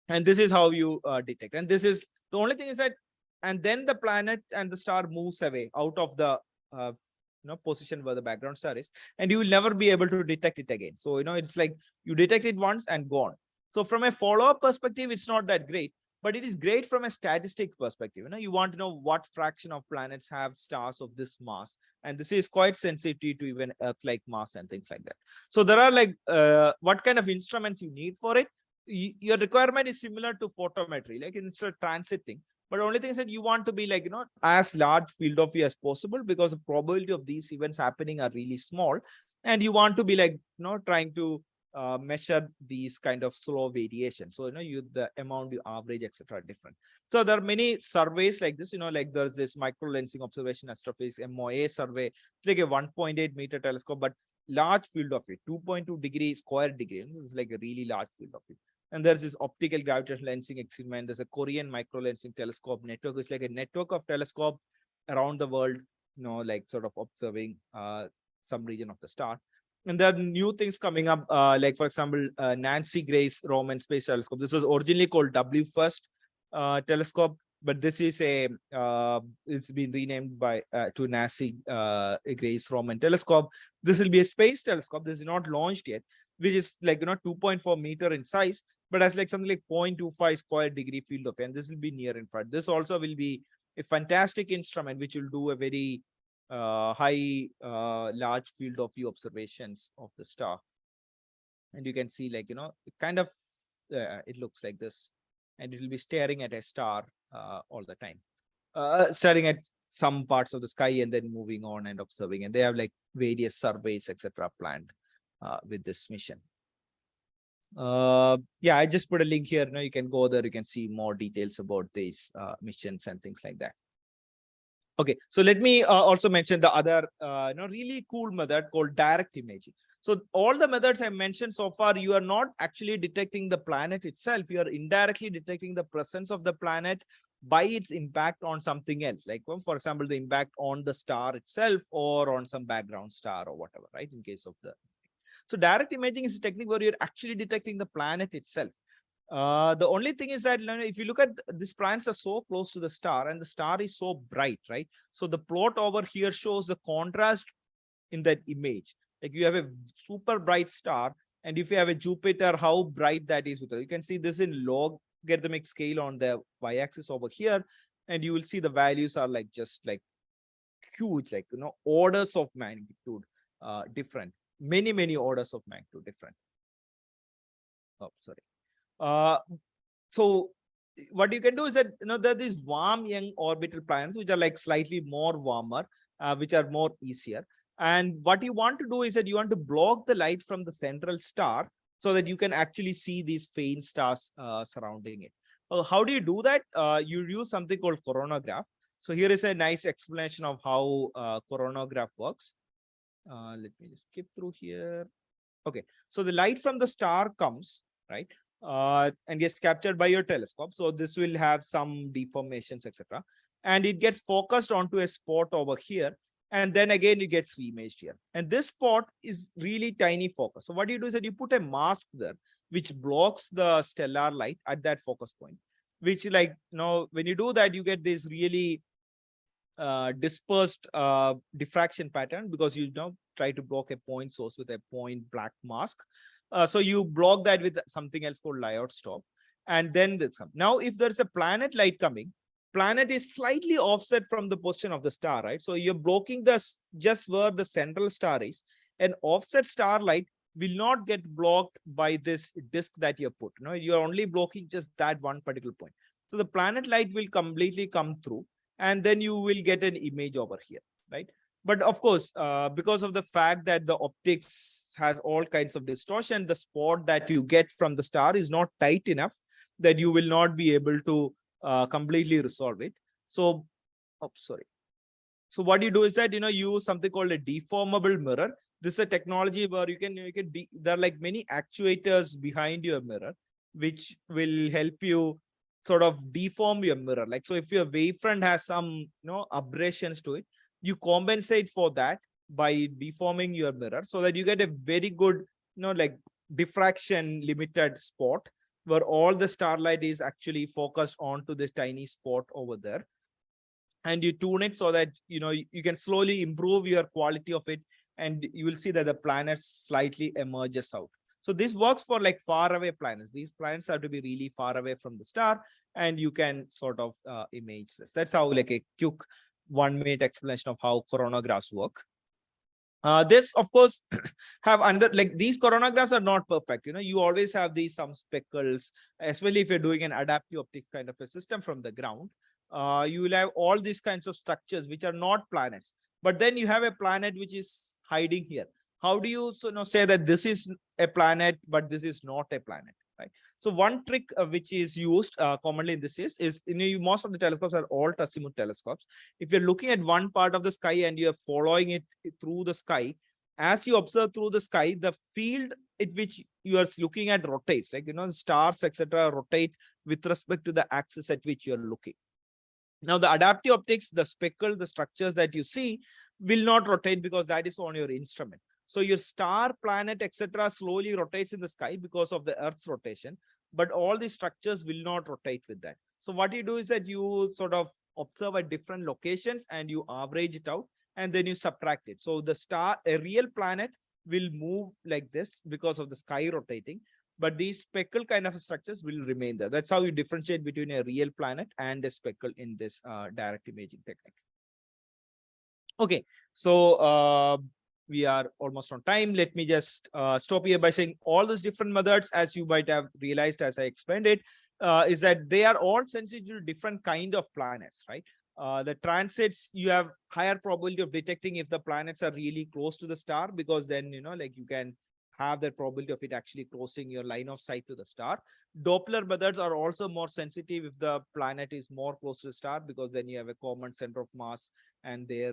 And this is how you detect. And this is the only thing is that, and then the planet and the star moves away out of the position where the background star is, and you will never be able to detect it again. So, it's like you detect it once and gone. So from a follow-up perspective, it's not that great, but it is great from a statistic perspective. You want to know what fraction of planets have stars of this mass. And this is quite sensitive to even Earth-like mass and things like that. So there are like, what kind of instruments you need for it? Your requirement is similar to photometry, like it's a transit thing. But the only thing is that you want to be like, as large field of view as possible, because the probability of these events happening are really small. And you want to be like, trying to measure these kind of slow variations. So, the amount you average, etc. are different. So there are many surveys like this, like there's this micro lensing observation astrophysics MOA survey. It's like a 1.8 meter telescope, but large field of view, 2.2 degree square degree. It's like a really large field of view. And there's this optical gravitational lensing experiment. There's a Korean micro lensing telescope network. It's like a network of telescopes around the world, like sort of observing some region of the star. And there are new things coming up, like, for example, Nancy Grace Roman Space Telescope. This was originally called WFIRST telescope, but this is it's been renamed to Nancy Grace Roman Telescope. This will be a space telescope. This is not launched yet, which is like, 2.4 meter in size, but has like something like 0.25 square degree field of view. And this will be near infrared. This also will be a fantastic instrument, which will do a very high, large field of view observations of the star. And you can see, like, it kind of, it looks like this, and it will be staring at a star all the time, staring at some parts of the sky and then moving on and observing. And they have like various surveys, etc. planned with this mission. Yeah, I just put a link here. You can go there, you can see more details about these missions and things like that. Okay, so let me also mention the other really cool method called direct imaging. So all the methods I mentioned so far, you are not actually detecting the planet itself. You are indirectly detecting the presence of the planet by its impact on something else. Like, for example, the impact on the star itself or on some background star or whatever, right? In case of the... So direct imaging is a technique where you're actually detecting the planet itself. The only thing is that if you look at these planets are so close to the star and the star is so bright, right? So the plot over here shows the contrast in that image. Like you have a super bright star, and if you have a Jupiter, how bright that is with it. You can see this in logarithmic scale on the y-axis over here, and you will see the values are like just like huge, like orders of magnitude different, many orders of magnitude different. Oh, sorry. So what you can do is that there are these warm young orbital planets which are like slightly more warmer, which are more easier. And what you want to do is that you want to block the light from the central star so that you can actually see these faint stars surrounding it. How do you do that? You use something called coronagraph. So here is a nice explanation of how coronagraph works. Let me just skip through here. Okay, so the light from the star comes, right? And gets captured by your telescope. So this will have some deformations, etc. And it gets focused onto a spot over here. And then again, it gets reimaged here. And this spot is really tiny focus. So what you do is that you put a mask there, which blocks the stellar light at that focus point, which, like, when you do that, you get this really dispersed diffraction pattern, because you now try to block a point source with a point black mask. So you block that with something else called Lyot stop. And then there's some. Now, if there's a planet light coming, planet is slightly offset from the position of the star, right? So you're blocking this just where the central star is. An offset starlight will not get blocked by this disk that you put. No, you're only blocking just that one particular point. So the planet light will completely come through, and then you will get an image over here, right? But of course, because of the fact that the optics has all kinds of distortion, the spot that you get from the star is not tight enough that you will not be able to completely resolve it. So, So what you do is that, use something called a deformable mirror. This is a technology where there are like many actuators behind your mirror, which will help you sort of deform your mirror. Like, so if your wavefront has some, aberrations to it, you compensate for that by deforming your mirror so that you get a very good, like diffraction limited spot where all the starlight is actually focused onto this tiny spot over there. And you tune it so that, you can slowly improve your quality of it, and you will see that the planet slightly emerges out. So this works for like far away planets. These planets have to be really far away from the star, and you can sort of image this. That's how, like, a quick 1-minute explanation of how coronagraphs work. This, of course, have like these coronagraphs are not perfect. You always have these some speckles, especially if you're doing an adaptive optics kind of a system from the ground. You will have all these kinds of structures which are not planets, but then you have a planet which is hiding here. How do you say that this is a planet, but this is not a planet, right? So one trick which is used commonly in this is most of the telescopes are all azimuth telescopes. If you're looking at one part of the sky and you're following it through the sky, as you observe through the sky, the field at which you are looking at rotates, like, the stars, etc., rotate with respect to the axis at which you're looking. Now, the adaptive optics, the speckle, the structures that you see will not rotate because that is on your instrument. So your star, planet, etc. slowly rotates in the sky because of the Earth's rotation, but all these structures will not rotate with that. So what you do is that you sort of observe at different locations and you average it out, and then you subtract it. So the star, a real planet, will move like this because of the sky rotating, but these speckle kind of structures will remain there. That's how you differentiate between a real planet and a speckle in this direct imaging technique. Okay, so we are almost on time. Let me just stop here by saying all those different methods, as you might have realized as I explained it, is that they are all sensitive to different kind of planets, right? The transits, you have higher probability of detecting if the planets are really close to the star, because then, like you can have that probability of it actually crossing your line of sight to the star. Doppler methods are also more sensitive if the planet is more close to the star, because then you have a common center of mass and their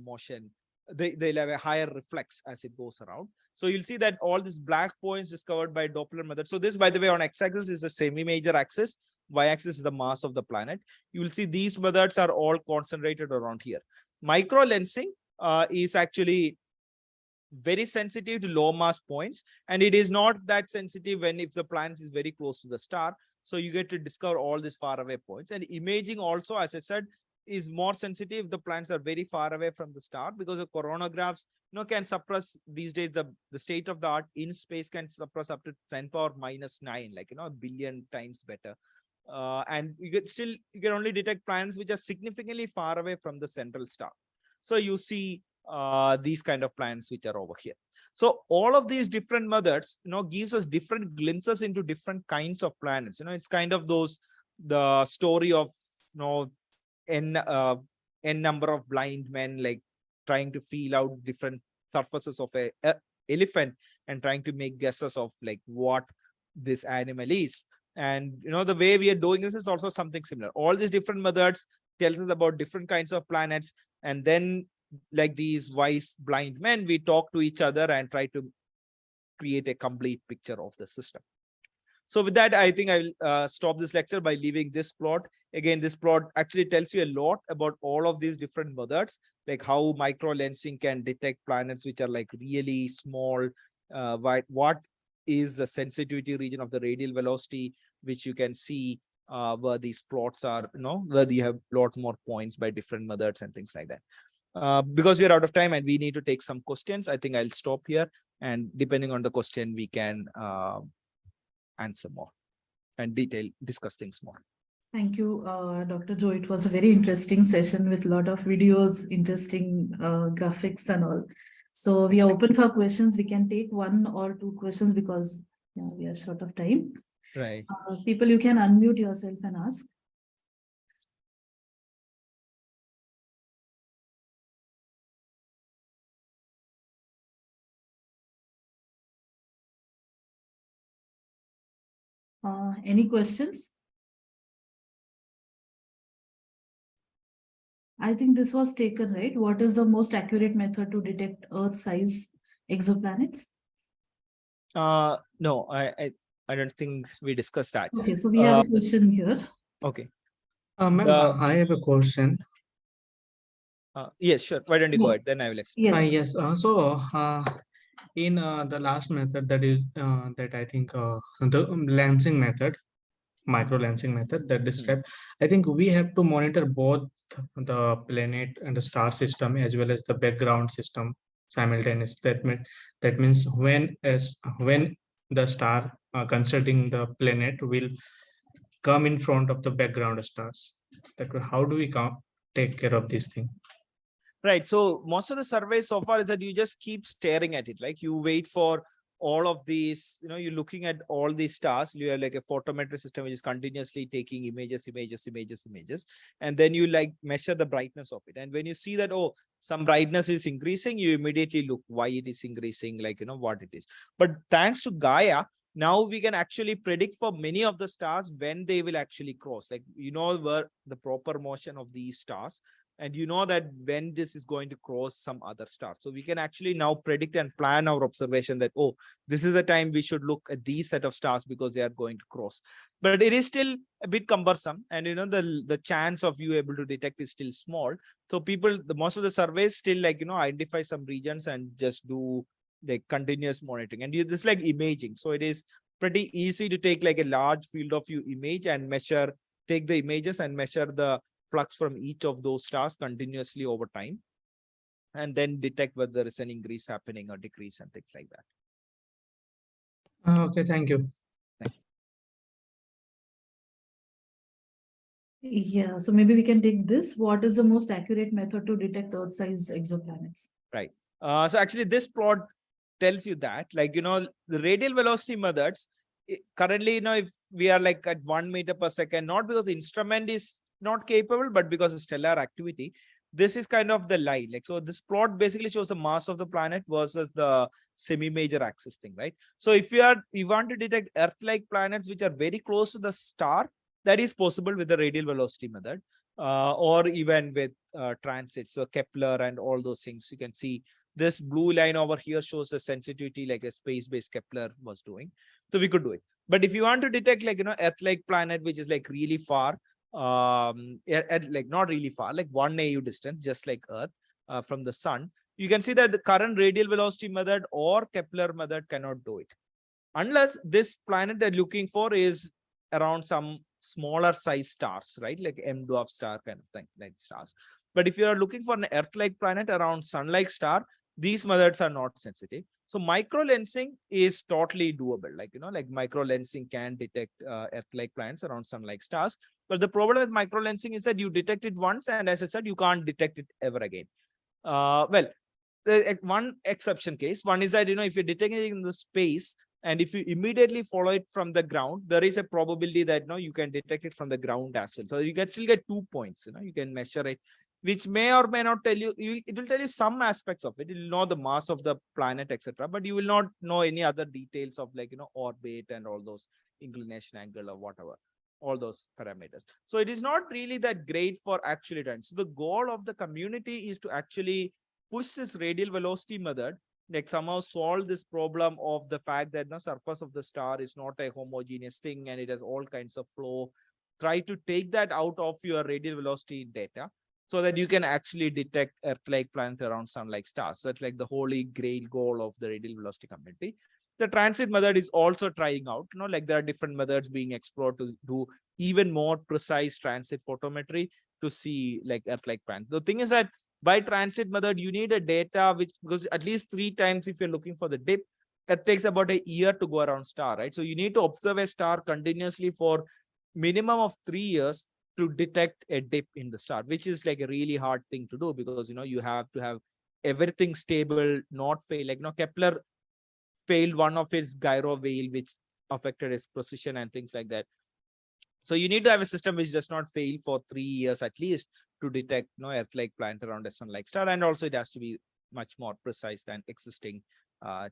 motion. They'll have a higher reflex as it goes around. So you'll see that all these black points discovered by Doppler method. So this, by the way, on x-axis is the semi-major axis. Y-axis is the mass of the planet. You will see these methods are all concentrated around here. Micro lensing is actually very sensitive to low mass points, and it is not that sensitive when if the planet is very close to the star. So you get to discover all these far away points. And imaging also, as I said, is more sensitive if the planets are very far away from the star, because the coronagraphs can suppress these days. The state of the art in space can suppress up to 10⁻⁹, like a billion times better. And you can only detect planets which are significantly far away from the central star. So you see these kind of planets which are over here. So all of these different methods, gives us different glimpses into different kinds of planets. It's kind of the story of, n number of blind men, like trying to feel out different surfaces of a elephant and trying to make guesses of like what this animal is. And the way we are doing this is also something similar. All these different methods tells us about different kinds of planets, and then, like these wise blind men, we talk to each other and try to create a complete picture of the system. So with that, I think I will stop this lecture by leaving this plot. Again, this plot actually tells you a lot about all of these different methods, like how micro lensing can detect planets which are like really small. What is the sensitivity region of the radial velocity, which you can see where these plots are, where you have a lot more points by different methods and things like that. Because we're out of time and we need to take some questions, I think I'll stop here, and depending on the question, we can answer more and discuss things more. Thank you, Dr. Joe. It was a very interesting session with a lot of videos, interesting graphics and all. So we are open for questions. We can take 1 or 2 questions because we are short of time. Right. People, you can unmute yourself and ask. Any questions? I think this was taken, right? What is the most accurate method to detect Earth-size exoplanets? No, I don't think we discussed that. Okay, so we have a question here. Okay. Ma'am, I have a question. Yes, sure. Why don't you go ahead? Then I will explain. Yes. Yes. In the last method, that is that I think the lensing method, micro lensing method that described, I think we have to monitor both the planet and the star system as well as the background system simultaneously. That means when the star considering the planet will come in front of the background stars. How do we take care of this thing? Right. So most of the surveys so far is that you just keep staring at it. Like you wait for all of these, you're looking at all these stars. You have like a photometric system which is continuously taking images. And then you like measure the brightness of it. And when you see that, oh, some brightness is increasing, you immediately look why it is increasing, like, what it is. But thanks to Gaia, now we can actually predict for many of the stars when they will actually cross, like, where the proper motion of these stars. And that when this is going to cross some other star. So we can actually now predict and plan our observation that, oh, this is the time we should look at these set of stars because they are going to cross. But it is still a bit cumbersome. And, the chance of you able to detect is still small. So most of the surveys still like, identify some regions and just do like continuous monitoring. And this is like imaging. So it is pretty easy to take like a large field of view image and take the images and measure the flux from each of those stars continuously over time, and then detect whether there is an increase happening or decrease and things like that. Okay, thank you. Yeah, so maybe we can take this. What is the most accurate method to detect Earth-size exoplanets? Right. So actually this plot tells you that, like, the radial velocity methods, currently, if we are like at 1 meter per second, not because the instrument is not capable, but because of stellar activity, this is kind of the line. Like, so this plot basically shows the mass of the planet versus the semi-major axis thing, right? So if you want to detect Earth-like planets which are very close to the star, that is possible with the radial velocity method, or even with transits, so Kepler and all those things. You can see this blue line over here shows the sensitivity like a space-based Kepler was doing. So we could do it. But if you want to detect like, Earth-like planet, which is like really far, like not really far, like 1 AU distance, just like Earth from the sun, you can see that the current radial velocity method or Kepler method cannot do it. Unless this planet they're looking for is around some smaller size stars, right? Like M dwarf star kind of thing, like stars. But if you are looking for an Earth-like planet around sun-like star, these methods are not sensitive. So micro lensing is totally doable. Like, like micro lensing can detect Earth-like planets around sun-like stars. But the problem with micro lensing is that you detect it once, and as I said, you can't detect it ever again. Well, one exception case, one is that, if you're detecting it in the space, and if you immediately follow it from the ground, there is a probability that you can detect it from the ground as well. So you can still get 2 points. You can measure it, which may or may not tell you. It will tell you some aspects of it. It will know the mass of the planet, etc. But you will not know any other details of like orbit and all those inclination angle or whatever, all those parameters. So it is not really that great for actually done. So the goal of the community is to actually push this radial velocity method, like somehow solve this problem of the fact that the surface of the star is not a homogeneous thing and it has all kinds of flow. Try to take that out of your radial velocity data so that you can actually detect Earth-like planets around sun-like stars. So that's like the holy grail goal of the radial velocity community. the transit method is also trying out, like there are different methods being explored to do even more precise transit photometry to see like Earth-like planets. The thing is that by transit method, you need a data because at least 3 times if you're looking for the dip, it takes about a year to go around star, right? So you need to observe a star continuously for minimum of 3 years to detect a dip in the star, which is like a really hard thing to do because, you have to have everything stable, not fail. Like, Kepler failed one of its gyro wheel, which affected its precision and things like that. So you need to have a system which does not fail for 3 years at least to detect Earth-like planet around a sun-like star, and also it has to be much more precise than existing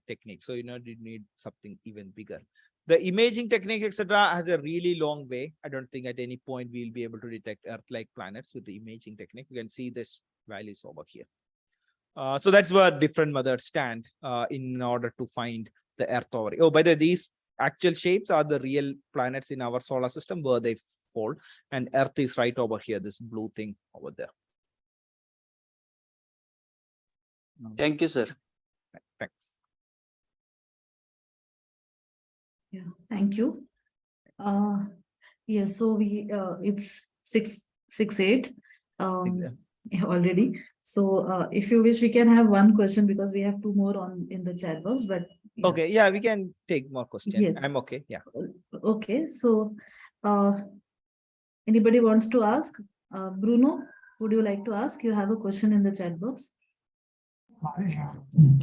technique. So you need something even bigger. The imaging technique, etc., has a really long way. I don't think at any point we'll be able to detect Earth-like planets with the imaging technique. You can see this values over here. So that's where different methods stand in order to find the Earth over. Oh, by the way, these actual shapes are the real planets in our solar system where they fall, and Earth is right over here, this blue thing over there. Thank you, sir. Thanks. Yeah, thank you. Yes, so it's 6:08 already. So if you wish, we can have one question because we have 2 more in the chat box. But yeah. Okay, yeah, we can take more questions. Yes. I'm okay. Yeah. Okay, so anybody wants to ask? Bruno, would you like to ask? You have a question in the chat box.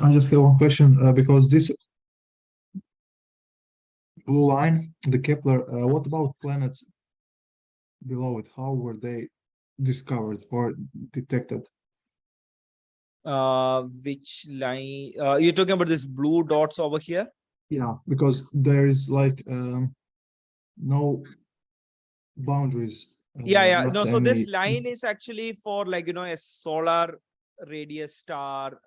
I just have one question because this blue line, the Kepler, what about planets below it? How were they discovered or detected? Which line? You're talking about this blue dots over here? Yeah, because there is like no boundaries. Yeah. not No, so any- this line is actually for like, a solar radius star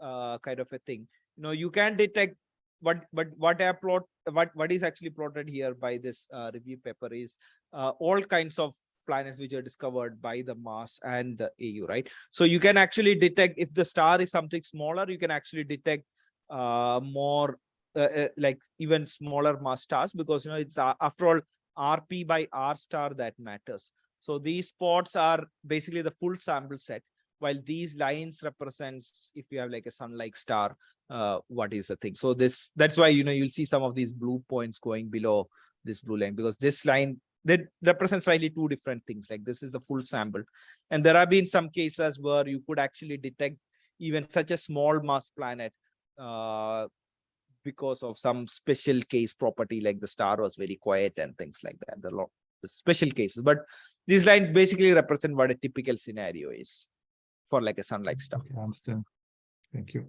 kind of a thing. You can detect what is actually plotted here by this review paper is all kinds of planets which are discovered by the mass and the AU, right? So you can actually detect if the star is something smaller, you can actually detect more like even smaller mass stars because it's after all RP by R star that matters. So these spots are basically the full sample set, while these lines represents if you have like a sun-like star, what is the thing. So that's why you'll see some of these blue points going below this blue line, because this line that represents slightly 2 different things. Like this is the full sample, and there have been some cases where you could actually detect even such a small mass planet because of some special case property, like the star was very quiet and things like that. There are a lot of special cases, but these lines basically represent what a typical scenario is for like a sun-like star. Okay, I understand. Thank you.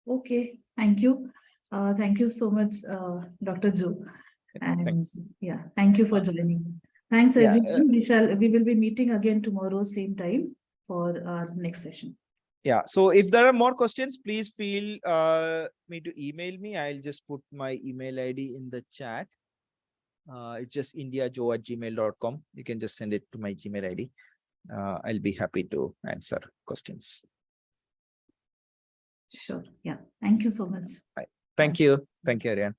Okay, thank you. Thank you so much, Dr. Joe. And Thanks. yeah, thank you for joining. Thanks, Yeah, everyone. We will be meeting again tomorrow, same time for our next session. Yeah. So if there are more questions, please feel me to email me. I'll just put my email ID in the chat. It's just indiajoe@gmail.com. You can just send it to my Gmail ID. I'll be happy to answer questions. Sure. Yeah. Thank you so much. Thank you. Thank you, Ariane.